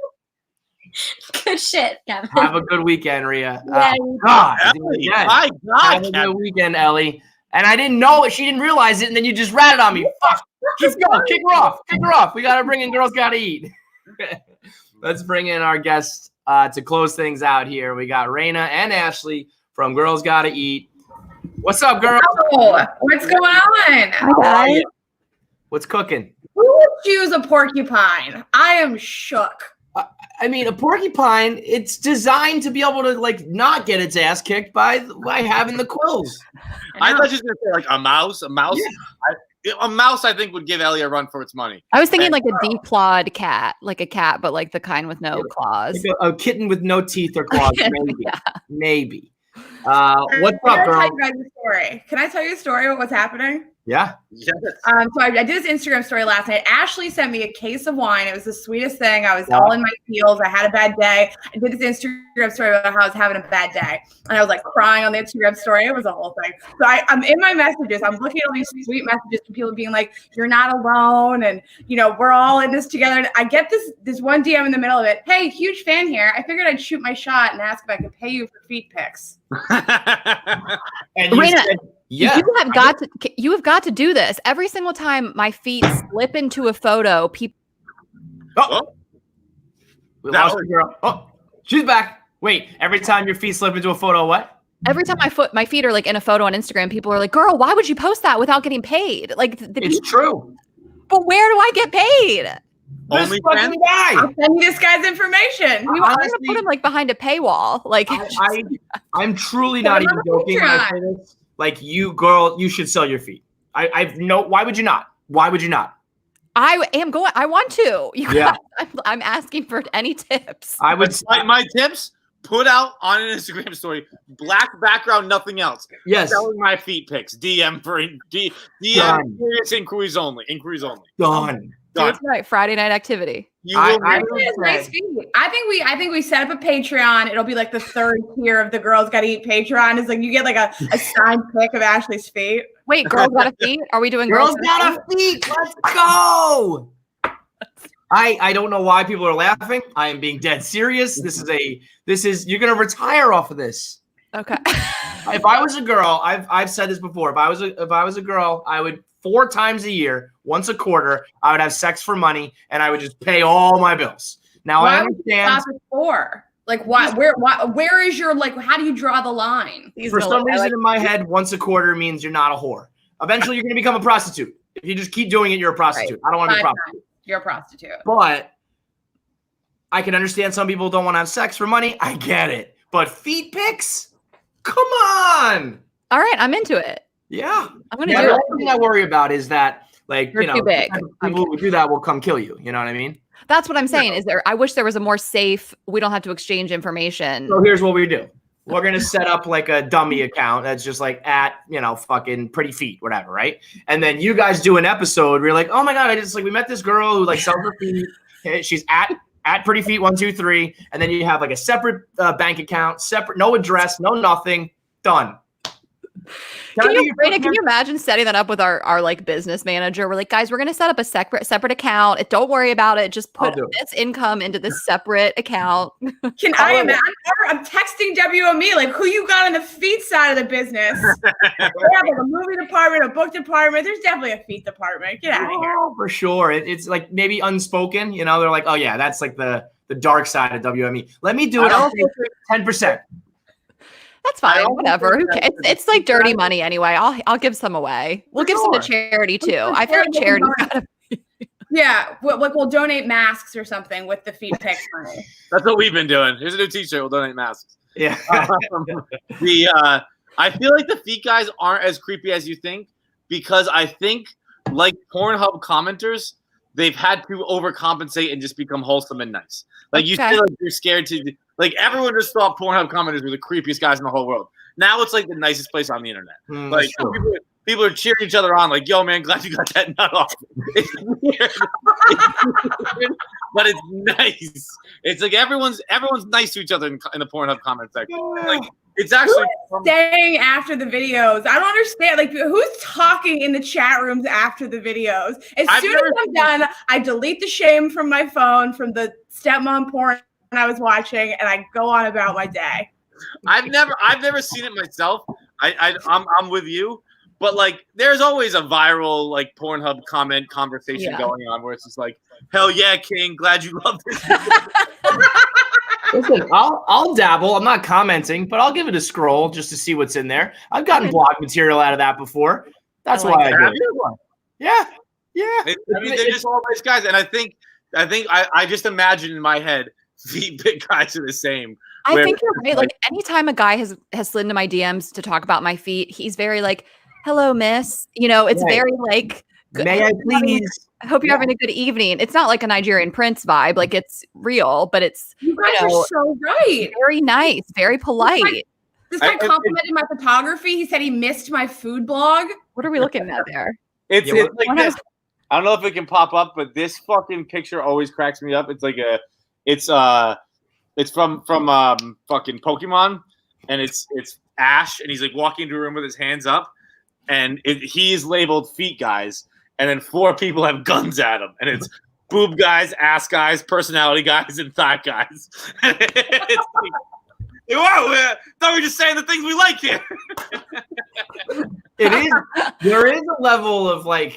Speaker 7: Good shit, Kevin.
Speaker 1: Have a good weekend, Rhea.
Speaker 7: Yeah,
Speaker 2: my God,
Speaker 1: have a good weekend, Ellie. And I didn't know it. She didn't realize it, and then you just ratted on me. Fuck. Keep going. Kick her off. Kick her off. We got to bring in Girls Gotta Eat. Let's bring in our guests to close things out here. We got Rayna and Ashley from Girls Gotta Eat. What's up, girls?
Speaker 8: Oh, what's going on?
Speaker 6: Hi, guys.
Speaker 1: What's cooking?
Speaker 8: Who would choose a porcupine? I am shook.
Speaker 1: I mean, a porcupine, it's designed to be able to, like, not get its ass kicked by having the quills.
Speaker 2: I thought you were going to say, like, a mouse. A mouse? Yeah. A mouse, I think, would give Ellie a run for its money.
Speaker 9: I was thinking like a deep-clawed cat, like a cat, but like the kind with no claws.
Speaker 1: Like a kitten with no teeth or claws, maybe.
Speaker 9: Yeah.
Speaker 1: Maybe. What's up, girl?
Speaker 8: Can I tell you a story of what's happening?
Speaker 1: Yeah.
Speaker 2: Yes.
Speaker 8: So I did this Instagram story last night. Ashley sent me a case of wine. It was the sweetest thing. I was all in my feels. I had a bad day. I did this Instagram story about how I was having a bad day. And I was like crying on the Instagram story. It was a whole thing. So I'm in my messages. I'm looking at all these sweet messages from people being like, you're not alone. And, we're all in this together. And I get this one DM in the middle of it. Hey, huge fan here. I figured I'd shoot my shot and ask if I could pay you for feet pics.
Speaker 1: And you said, yeah,
Speaker 9: you have got to do this every single time my feet slip into a photo. People,
Speaker 1: we lost the girl. Oh, she's back. Wait, every time your feet slip into a photo, what?
Speaker 9: Every time my feet are like in a photo on Instagram, people are like, "Girl, why would you post that without getting paid?" Like,
Speaker 1: it's true.
Speaker 9: But where do I get paid?
Speaker 2: Only
Speaker 1: fucking guy.
Speaker 8: I'll send you this guy's information.
Speaker 9: I'm gonna put him like behind a paywall. Like,
Speaker 1: I'm truly not even joking when I say this. Like, you girl, you should sell your feet. Why would you not? Why would you not?
Speaker 9: I want to.
Speaker 1: Yeah.
Speaker 9: I'm asking for any tips.
Speaker 1: I would.
Speaker 2: My tips: put out on an Instagram story, black background, nothing else.
Speaker 1: Yes.
Speaker 2: Selling my feet pics. DM for DM. Serious inquiries only. Inquiries only.
Speaker 1: Done.
Speaker 9: That's right. Friday night activity.
Speaker 8: I think we set up a Patreon. It'll be like the third tier of the Girls Gotta Eat Patreon. It's like you get like a signed pic of Ashley's feet.
Speaker 9: Wait, Girls Gotta Feet? Are we doing
Speaker 1: Girls Gotta Feet? Let's go. I don't know why people are laughing. I am being dead serious. This is you're gonna retire off of this.
Speaker 9: Okay.
Speaker 1: If I was a girl, I've said this before. If I was a girl, I would 4 times a year, once a quarter, I would have sex for money, and I would just pay all my bills. Now I understand.
Speaker 8: Like, why? Where is your how do you draw the line?
Speaker 1: For some reason in my head, once a quarter means you're not a whore. Eventually, you're going to become a prostitute. If you just keep doing it, you're a prostitute. Right. I don't want to be a prostitute.
Speaker 8: You're a prostitute.
Speaker 1: But I can understand some people don't want to have sex for money. I get it. But feet pics? Come on.
Speaker 9: All right, I'm into it.
Speaker 1: Yeah.
Speaker 9: I'm going to do
Speaker 1: it.
Speaker 9: The
Speaker 1: only thing I worry about is that,
Speaker 9: you're too big.
Speaker 1: People who do that will come kill you. You know what I mean?
Speaker 9: That's what I'm saying. I wish there was a more safe, we don't have to exchange information.
Speaker 1: So here's what we do. We're going to set up like a dummy account that's just like at, fucking pretty feet, whatever, right? And then you guys do an episode where you're like, oh my God, we met this girl who sells her feet. She's at pretty feet 1, 2, 3. And then you have like a separate bank account, separate, no address, no nothing, done.
Speaker 9: Can you imagine setting that up with our business manager? We're like, guys, we're going to set up a separate account. Don't worry about it. Just put this income into this separate account.
Speaker 8: Can I imagine? I'm texting WME, who you got on the feet side of the business? We have a movie department, a book department. There's definitely a feet department. Get out of here.
Speaker 1: For sure. It's like maybe unspoken. They're like, oh yeah, that's like the dark side of WME. Let me do it. I'll take 10%.
Speaker 9: That's fine. Whatever. It's like dirty money anyway. I'll give some away. We'll give some to charity too. I feel like charity's gotta be.
Speaker 8: Yeah, we'll donate masks or something with the feet pics money.
Speaker 2: That's what we've been doing. Here's a new T-shirt. We'll donate masks.
Speaker 1: Yeah.
Speaker 2: I feel like the feet guys aren't as creepy as you think because I think like Pornhub commenters, they've had to overcompensate and just become wholesome and nice. You feel like you're scared to. Everyone just thought Pornhub commenters were the creepiest guys in the whole world. Now it's like the nicest place on the internet. People are cheering each other on, yo, man, glad you got that nut off. It's weird. But it's nice. It's like everyone's nice to each other in the Pornhub comment section. It's actually
Speaker 8: staying after the videos. I don't understand. Who's talking in the chat rooms after the videos? As soon as I'm done, I delete the shame from my phone from the stepmom porn I was watching, and I go on about my day.
Speaker 2: I've never seen it myself. I'm with you, but there's always a viral Pornhub comment conversation going on where it's just hell yeah, King, glad you love this.
Speaker 1: Listen, I'll dabble. I'm not commenting, but I'll give it a scroll just to see what's in there. I've gotten blog material out of that before. That's why I do it. Yeah.
Speaker 2: They're just all nice guys, and I think I just imagine in my head. Feet big guys are the same.
Speaker 9: I think you're right. Anytime a guy has slid into my DMs to talk about my feet, he's very hello, miss. It's very
Speaker 1: may I please?
Speaker 9: I hope you're having a good evening. It's not like a Nigerian prince vibe. It's real, but it's
Speaker 8: you guys are so right.
Speaker 9: Very nice, very polite.
Speaker 8: This guy complimented my photography. He said he missed my food blog.
Speaker 9: What are we looking at there?
Speaker 2: It's like this. I don't know if it can pop up, but this fucking picture always cracks me up. It's like it's from fucking Pokemon, and it's Ash, and he's like walking into a room with his hands up, and he's labeled feet guys, and then 4 people have guns at him, and it's boob guys, ass guys, personality guys, and thigh guys. It's like, whoa, thought we were just saying the things we like here.
Speaker 1: It is. There is a level of like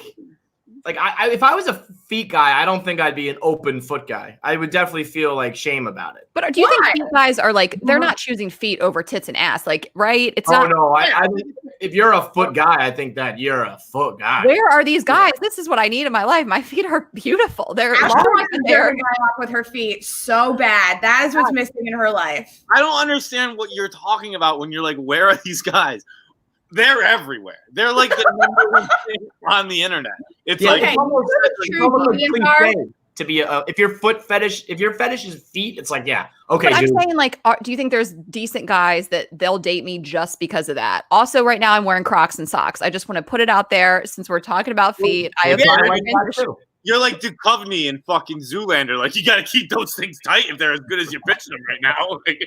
Speaker 1: if I was a feet guy, I don't think I'd be an open foot guy. I would definitely feel like shame about it.
Speaker 9: But do you think feet guys are like they're not choosing feet over tits and ass? Like, right? It's not.
Speaker 1: No. I if you're a foot guy, I think that you're a foot guy.
Speaker 9: Where are these guys? This is what I need in my life. My feet are beautiful. They're long.
Speaker 8: They're guy off with her feet so bad. That is what's missing in her life.
Speaker 2: I don't understand what you're talking about when you're like, where are these guys? They're everywhere. They're like the number one thing on the internet. It's
Speaker 1: it's almost a cliche to be if your fetish is feet, it's like, yeah, okay.
Speaker 9: But I'm saying, like, do you think there's decent guys that they'll date me just because of that? Also, right now I'm wearing Crocs and socks. I just want to put it out there since we're talking about feet.
Speaker 2: You're like Duchovny in fucking Zoolander. Like, you got to keep those things tight if they're as good as you're pitching them right now. Like,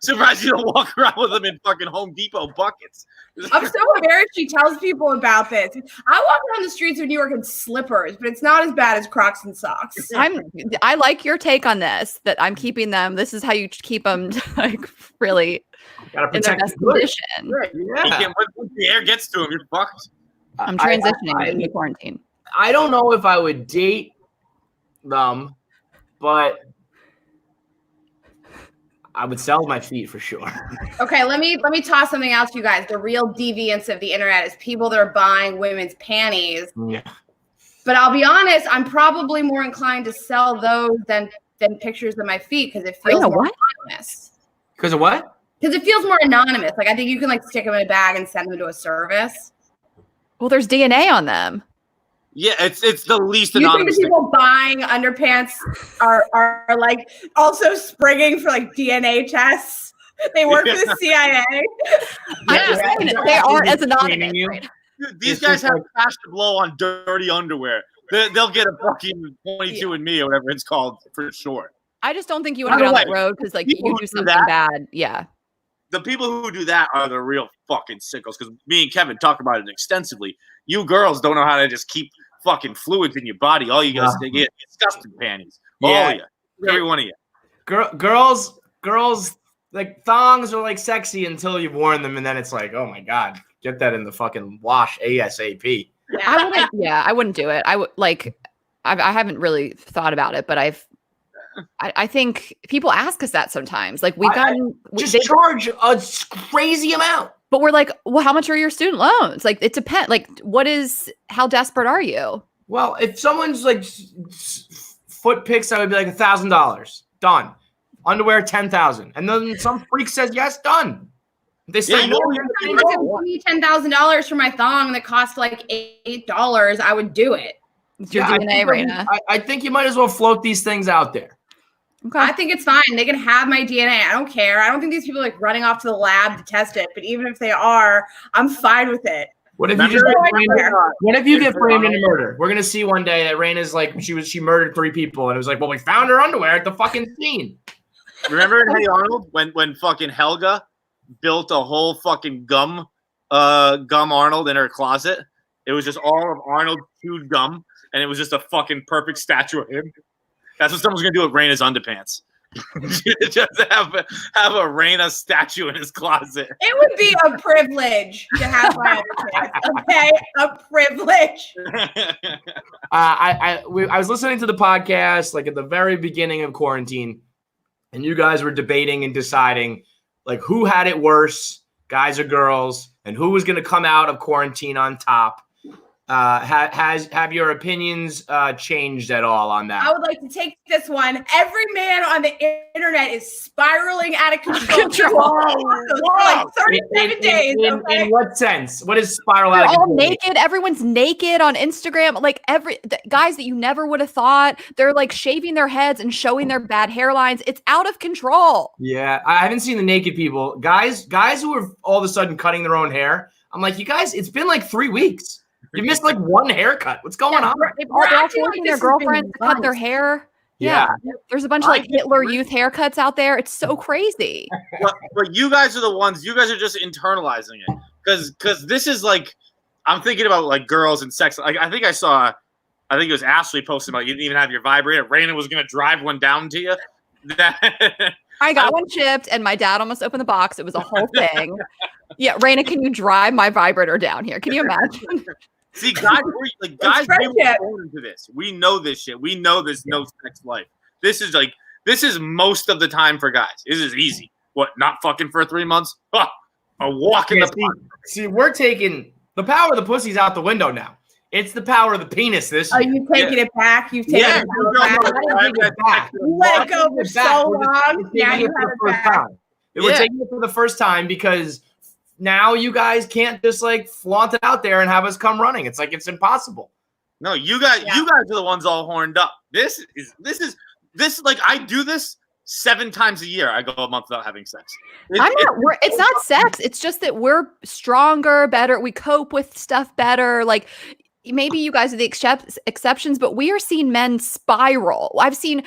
Speaker 2: surprised you don't walk around with them in fucking Home Depot buckets.
Speaker 8: I'm so embarrassed she tells people about this. I walk around the streets of New York in slippers, but it's not as bad as Crocs and socks.
Speaker 9: I like your take on this, that I'm keeping them. This is how you keep them like really in their best condition.
Speaker 2: Yeah. Once the air gets to them, you're fucked.
Speaker 9: I'm transitioning into quarantine.
Speaker 1: I don't know if I would date them, but I would sell my feet for sure.
Speaker 8: Okay, let me toss something else to you guys. The real deviance of the internet is people that are buying women's panties.
Speaker 1: Yeah.
Speaker 8: But I'll be honest, I'm probably more inclined to sell those than pictures of my feet because it feels more anonymous.
Speaker 1: Because of what?
Speaker 8: Because it feels more anonymous. Like, I think you can like stick them in a bag and send them to a service.
Speaker 9: Well, there's DNA on them.
Speaker 2: Yeah, it's the least
Speaker 8: you
Speaker 2: anonymous.
Speaker 8: You think the people buying underpants are like also springing for like DNA tests? They work for the CIA.
Speaker 9: I'm just saying that they aren't as anonymous. Right?
Speaker 2: Dude, these guys have cash to blow on dirty underwear. They'll get a fucking 22andMe or whatever it's called for sure.
Speaker 9: I just don't think you want to go down that road because like you do something bad. Yeah.
Speaker 2: The people who do that are the real fucking sickos. Because me and Kevin talk about it extensively. You girls don't know how to just keep fucking fluids in your body. All you guys get disgusting panties. All of you. Every one of you.
Speaker 1: Girls, like thongs are like sexy until you've worn them, and then it's like, oh my god, get that in the fucking wash ASAP.
Speaker 9: I wouldn't do it. I would like. I haven't really thought about it, but I think people ask us that sometimes. Like we've gotten
Speaker 1: they charge a crazy amount.
Speaker 9: But we're like, well, how much are your student loans? Like, it depends. Like, how desperate are you?
Speaker 1: Well, if someone's like foot pics, I would be like $1,000. Done. Underwear, $10,000. And then some freak says, yes, done. They say, no,
Speaker 8: $10,000 for my thong that cost like $8. I would do it.
Speaker 9: It's your DNA, Rayna.
Speaker 1: I think you might as well float these things out there.
Speaker 8: Okay. I think it's fine. They can have my DNA. I don't care. I don't think these people are like running off to the lab to test it. But even if they are, I'm fine with it.
Speaker 1: What if you get framed in a murder? We're gonna see one day that Rayna's like she murdered 3 people, and it was like, well, we found her underwear at the fucking scene.
Speaker 2: Remember in Hey Arnold when fucking Helga built a whole fucking gum Arnold in her closet? It was just all of Arnold chewed gum, and it was just a fucking perfect statue of him. That's what someone's gonna do with Rayna's underpants. Just have a Rayna statue in his closet.
Speaker 8: It would be a privilege to have my underpants. Okay, a privilege.
Speaker 1: I was listening to the podcast like at the very beginning of quarantine, and you guys were debating and deciding like who had it worse, guys or girls, and who was gonna come out of quarantine on top. Have your opinions changed at all on that?
Speaker 8: I would like to take this one. Every man on the internet is spiraling out of control. Like 37 days.
Speaker 1: In what sense? What is spiral out of
Speaker 9: control?
Speaker 1: All
Speaker 9: naked. Everyone's naked on Instagram. Like guys that you never would have thought. They're like shaving their heads and showing their bad hairlines. It's out of control.
Speaker 1: Yeah, I haven't seen the naked people. Guys who are all of a sudden cutting their own hair. I'm like, you guys, it's been like 3 weeks. You missed like one haircut. What's going on?
Speaker 9: They're all forcing their girlfriends to cut their hair. Yeah. There's a bunch of like Hitler Youth haircuts out there. It's so crazy.
Speaker 2: But you guys are the ones. You guys are just internalizing it because this is like I'm thinking about like girls and sex. Like I think it was Ashley posting about you didn't even have your vibrator. Rayna was gonna drive one down to you.
Speaker 9: I got one chipped, and my dad almost opened the box. It was a whole thing. Yeah, Rayna, can you drive my vibrator down here? Can you imagine?
Speaker 2: See, guys, we were born into this. We know this shit. We know this no sex life. This is most of the time for guys. This is easy. What? Not fucking for 3 months? A walk in the park.
Speaker 1: See, we're taking the power of the pussy's out the window now. It's the power of the penis. This.
Speaker 8: Oh, you've taken it back. You've taken it back. You let it go for so long. Now you have it back.
Speaker 1: We're taking it for the first time because now you guys can't just like flaunt it out there and have us come running. It's like it's impossible.
Speaker 2: No, you guys are the ones all horned up. This is like I do this 7 times a year. I go a month without having sex.
Speaker 9: It's not sex. It's just that we're stronger, better. We cope with stuff better. Like maybe you guys are the exceptions, but we are seeing men spiral. I've seen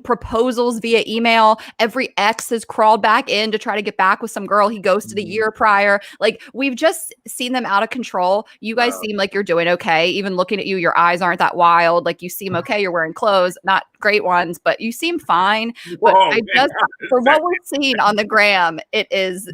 Speaker 9: proposals via email. Every ex has crawled back in to try to get back with some girl he ghosted a year prior. Like we've just seen them out of control. You guys seem like you're doing okay. Even looking at you, your eyes aren't that wild. Like you seem okay. You're wearing clothes, not great ones, but you seem fine. But for what we're seeing on the gram, it's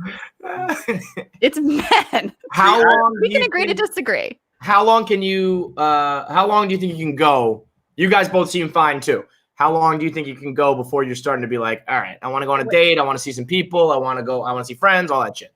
Speaker 9: men.
Speaker 1: How long?
Speaker 9: We can agree to disagree.
Speaker 1: How long do you think you can go? You guys both seem fine too. How long do you think you can go before you're starting to be like, all right, I want to go on a date. I want to see some people. I want to see friends, all that shit.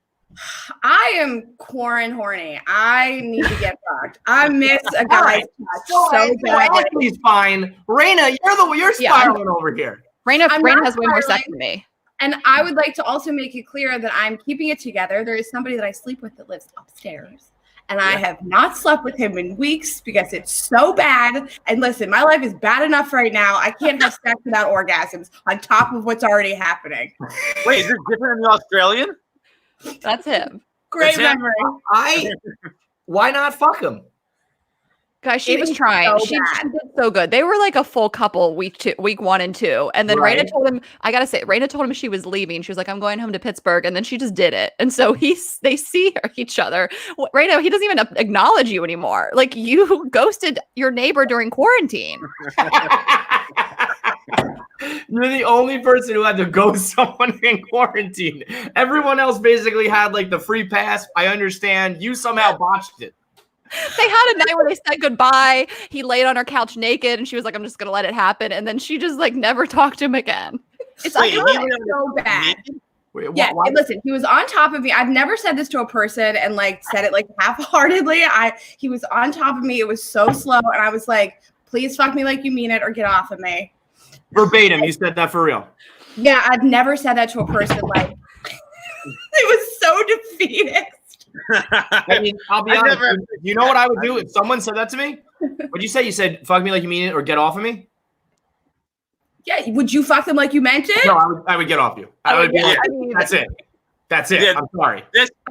Speaker 8: I am horny. I need to get fucked. I miss a guy's touch so bad.
Speaker 1: Ashley's fine. Rayna, you're spiraling over here.
Speaker 9: Rayna has way more sex than me.
Speaker 8: And I would like to also make it clear that I'm keeping it together. There is somebody that I sleep with that lives upstairs. And I have not slept with him in weeks because it's so bad. And listen, my life is bad enough right now. I can't have sex without orgasms on top of what's already happening.
Speaker 2: Wait, is it different than the Australian?
Speaker 9: That's him.
Speaker 8: Great memory.
Speaker 1: Why not fuck him?
Speaker 9: Guys, she was trying. She did so good. They were like a full couple week 1 and 2. And then Rayna told him, I got to say, Rayna told him she was leaving. She was like, I'm going home to Pittsburgh. And then she just did it. And so they see each other. Rayna, he doesn't even acknowledge you anymore. Like you ghosted your neighbor during quarantine.
Speaker 1: You're the only person who had to ghost someone in quarantine. Everyone else basically had like the free pass. I understand. You somehow botched it.
Speaker 9: They had a night where they said goodbye. He laid on her couch naked, and she was like, I'm just going to let it happen. And then she just like never talked to him again.
Speaker 8: It's so bad. And listen, he was on top of me. I've never said this to a person and like said it like half-heartedly. He was on top of me. It was so slow. And I was like, please fuck me like you mean it or get off of me.
Speaker 1: Verbatim, you said that for real.
Speaker 8: Yeah, I've never said that to a person. Like, it was so defeated.
Speaker 1: I mean, I'll be honest. You know what I would do if someone said that to me? What'd you say? You said, fuck me like you mean it or get off of me?
Speaker 8: Yeah. Would you fuck them like you meant it?
Speaker 1: No, I would get off you. I would be like, that's it. That's it. Yeah, I'm sorry.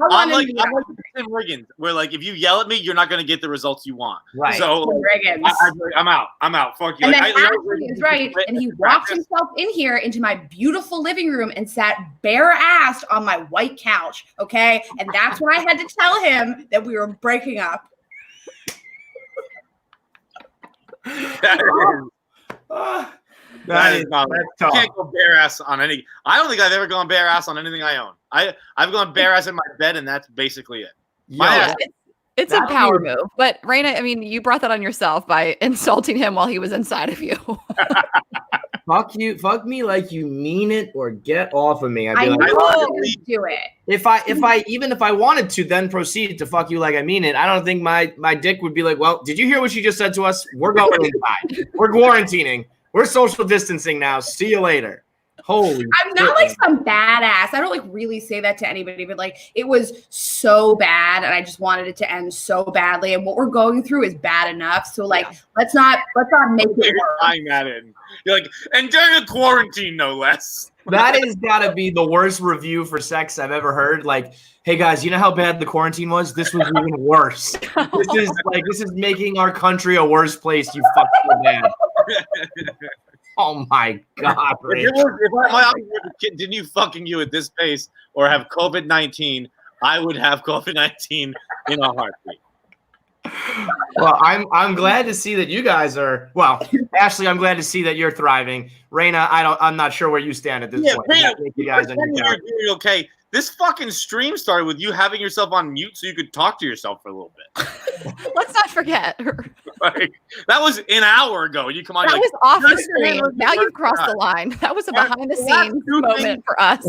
Speaker 2: I'm like Tim Riggins, where like if you yell at me, you're not going to get the results you want.
Speaker 1: Right.
Speaker 2: So I'm out. Fuck you.
Speaker 8: And then Ashley is right, and he walked himself in here into my beautiful living room and sat bare-assed on my white couch. Okay, and that's when I had to tell him that we were breaking up.
Speaker 2: That is not. You can't go bare ass on any. I don't think I've ever gone bare ass on anything I own. I've gone bare ass in my bed, and that's basically it.
Speaker 9: It's a power move. But Rayna, I mean, you brought that on yourself by insulting him while he was inside of you.
Speaker 1: Fuck me like you mean it, or get off of me. I'd be
Speaker 8: do it.
Speaker 1: If I wanted to, then proceed to fuck you like I mean it. I don't think my dick would be like, well, did you hear what she just said to us? We're going inside. We're quarantining. We're social distancing now. See you later. Holy
Speaker 8: I'm not like some badass. I don't like really say that to anybody, but like it was so bad and I just wanted it to end so badly. And what we're going through is bad enough. So like let's not make it work.
Speaker 2: You're like, and during a quarantine, no less.
Speaker 1: That has got to be the worst review for sex I've ever heard. Like, hey guys, you know how bad the quarantine was? This was even worse. This is making our country a worse place. You fucking man. Oh my God!
Speaker 2: If my to continue fucking you at this pace or have COVID-19, I would have COVID-19 in a heartbeat.
Speaker 1: Well, I'm glad to see that you guys are. Well, Ashley, I'm glad to see that you're thriving. Rayna, I'm not sure where you stand at this point.
Speaker 2: Rayna,
Speaker 1: you guys
Speaker 2: you're doing okay. This fucking stream started with you having yourself on mute so you could talk to yourself for a little bit.
Speaker 9: Let's not forget.
Speaker 2: Like, that was an hour ago. You come on.
Speaker 9: That
Speaker 2: like,
Speaker 9: was off the screen. Now you've crossed the line. That was a behind the scenes moment for us.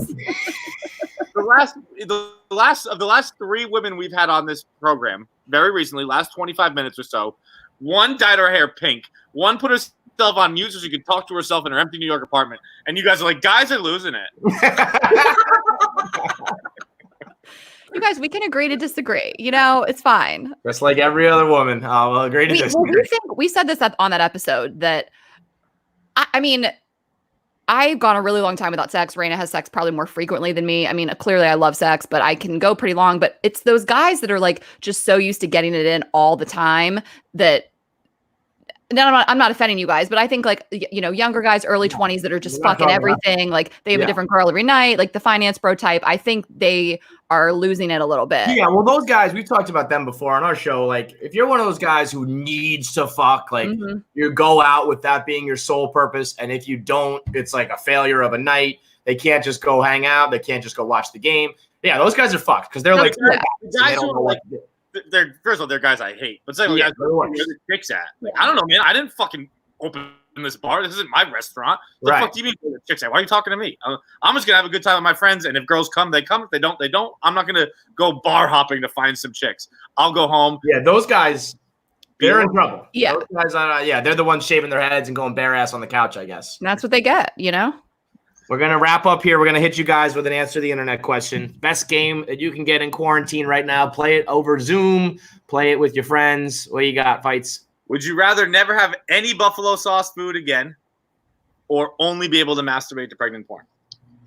Speaker 2: The last 3 women we've had on this program very recently, last 25 minutes or so, one dyed her hair pink, one put herself on mute so she could talk to herself in her empty New York apartment, and you guys are like, guys are losing it.
Speaker 9: You guys, we can agree to disagree. You know, it's fine.
Speaker 1: Just like every other woman, we'll agree to disagree.
Speaker 9: We said this on that episode that, I mean, I've gone a really long time without sex. Rayna has sex probably more frequently than me. I mean, clearly I love sex, but I can go pretty long. But it's those guys that are like just so used to getting it in all the time that. No, I'm not offending you guys, but I think like, you know, younger guys, early 20s that are just fucking everything. Like they have a different girl every night, like the finance bro type. I think they are losing it a little bit.
Speaker 1: Yeah, well, those guys, we've talked about them before on our show. Like if you're one of those guys who needs to fuck, like you go out with that being your sole purpose. And if you don't, it's like a failure of a night. They can't just go hang out. They can't just go watch the game. Yeah, those guys are fucked because they're like,
Speaker 2: guys don't know what to do. They're first of all, they're guys I hate. But second, guys, where the chicks at? Like, I don't know, man. I didn't fucking open this bar. This isn't my restaurant. What the fuck do you mean where the chicks at? Why are you talking to me? I'm just gonna have a good time with my friends, and if girls come, they come. If they don't, they don't. I'm not gonna go bar hopping to find some chicks. I'll go home.
Speaker 1: Yeah, those guys, they're in trouble.
Speaker 9: Yeah,
Speaker 1: those guys, they're the ones shaving their heads and going bare ass on the couch, I guess.
Speaker 9: And that's what they get, you know.
Speaker 1: We're going to wrap up here. We're going to hit you guys with an answer to the internet question. Best game that you can get in quarantine right now. Play it over Zoom. Play it with your friends. What you got, Feits?
Speaker 2: Would you rather never have any buffalo sauce food again or only be able to masturbate to pregnant porn?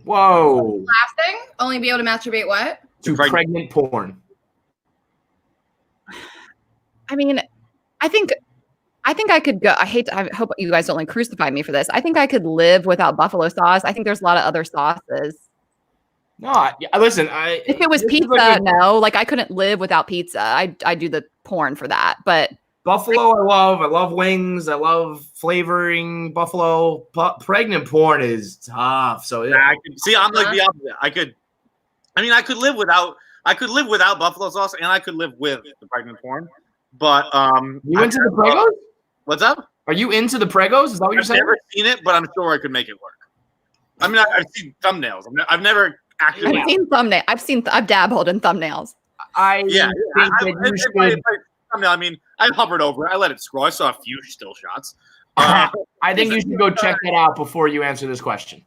Speaker 1: Whoa.
Speaker 8: Last thing? Only be able to masturbate what?
Speaker 1: To pregnant porn.
Speaker 9: I mean, I think I could go. I hope you guys don't like crucify me for this. I think I could live without buffalo sauce. I think there's a lot of other sauces.
Speaker 1: No, listen.
Speaker 9: If it was pizza, no. Like I couldn't live without pizza. I do the porn for that. But
Speaker 1: buffalo, I love wings. I love flavoring buffalo. Pregnant porn is tough. So yeah,
Speaker 2: I could see. I'm like the opposite. I could live without buffalo sauce, and I could live with the pregnant porn. But
Speaker 1: you into the pregos?
Speaker 2: What's up?
Speaker 1: Are you into the pregos? Is that what you're saying?
Speaker 2: I've never seen it, but I'm sure I could make it work. I mean, I've seen thumbnails. I've never actually.
Speaker 9: I've seen thumbnails. I've dabbled in thumbnails.
Speaker 1: I
Speaker 2: mean, I hovered over it. I let it scroll. I saw a few still shots.
Speaker 1: I think you should go check that out before you answer this question.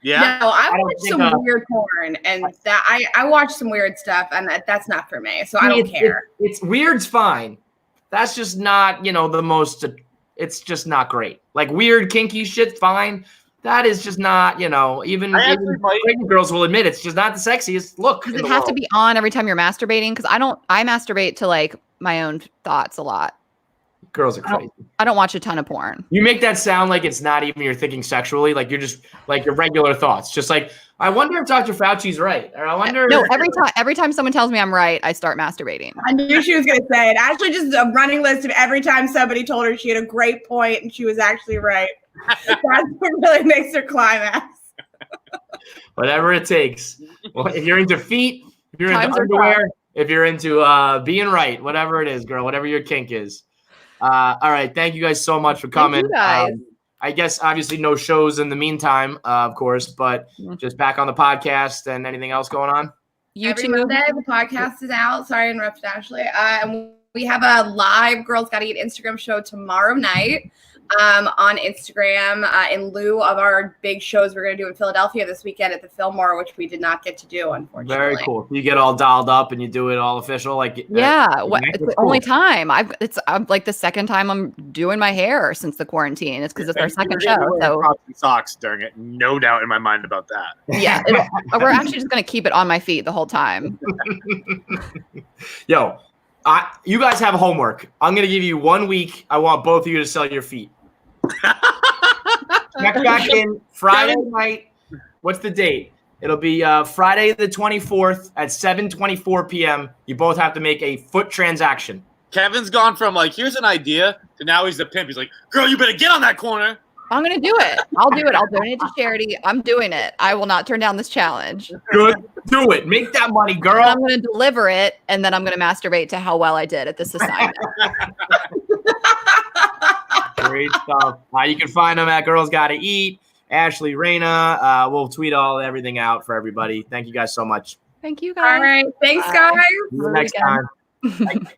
Speaker 2: Yeah.
Speaker 8: No, I watched some weird porn, and that I watched some weird stuff, and that's not for me. So I don't care.
Speaker 1: It's weird's fine. That's just not, the most. It's just not great. Like weird, kinky shit, fine. That is just not, even pregnant girls will admit it's just not the sexiest look.
Speaker 9: Does it have to be on every time you're masturbating? Because I masturbate to like my own thoughts a lot.
Speaker 1: Girls are crazy.
Speaker 9: I don't watch a ton of porn.
Speaker 1: You make that sound like it's not even you're thinking sexually. Like you're just like your regular thoughts. Just like, I wonder if Dr. Fauci's right. Or I wonder.
Speaker 9: No, every time someone tells me I'm right, I start masturbating.
Speaker 8: I knew she was going to say it. Actually, just a running list of every time somebody told her she had a great point and she was actually right. That's what really makes her climax.
Speaker 1: Whatever it takes. Well, if you're into feet, if you're into underwear, if you're into being right, whatever it is, girl, whatever your kink is. All right. Thank you guys so much for coming.
Speaker 9: Thank you guys.
Speaker 1: I guess obviously no shows in the meantime, of course, but just back on the podcast and anything else going on.
Speaker 8: Every Monday, the podcast is out. Sorry to interrupt, Ashley. And we have a live Girls Gotta Eat Instagram show tomorrow night. on Instagram in lieu of our big shows we're going to do in Philadelphia this weekend at the Fillmore, which we did not get to do, unfortunately.
Speaker 1: Very cool. You get all dialed up and you do it all official. Like
Speaker 9: it's the only time I'm like the second time I'm doing my hair since the quarantine. It's because it's our second show. So
Speaker 2: socks during it, no doubt in my mind about that.
Speaker 9: Yeah, we're actually just going to keep it on my feet the whole time.
Speaker 1: Yo, you guys have homework. I'm going to give you 1 week. I want both of you to sell your feet. Check back in Friday night. What's the date? It'll be Friday the 24th at 7:24 p.m. You both have to make a foot transaction.
Speaker 2: Kevin's gone from like, here's an idea, to now he's the pimp. He's like, girl, you better get on that corner.
Speaker 9: I'm going to do it. I'll do it. I'll donate it to charity. I'm doing it. I will not turn down this challenge.
Speaker 1: Good. Do it. Make that money, girl.
Speaker 9: And I'm going to deliver it, and then I'm going to masturbate to how well I did at this assignment.
Speaker 1: Great stuff. You can find them at Girls Gotta Eat. Ashley, Rayna. We'll tweet everything out for everybody. Thank you guys so much.
Speaker 9: Thank you guys.
Speaker 8: All right. Thanks, guys.
Speaker 1: See you next time. Bye.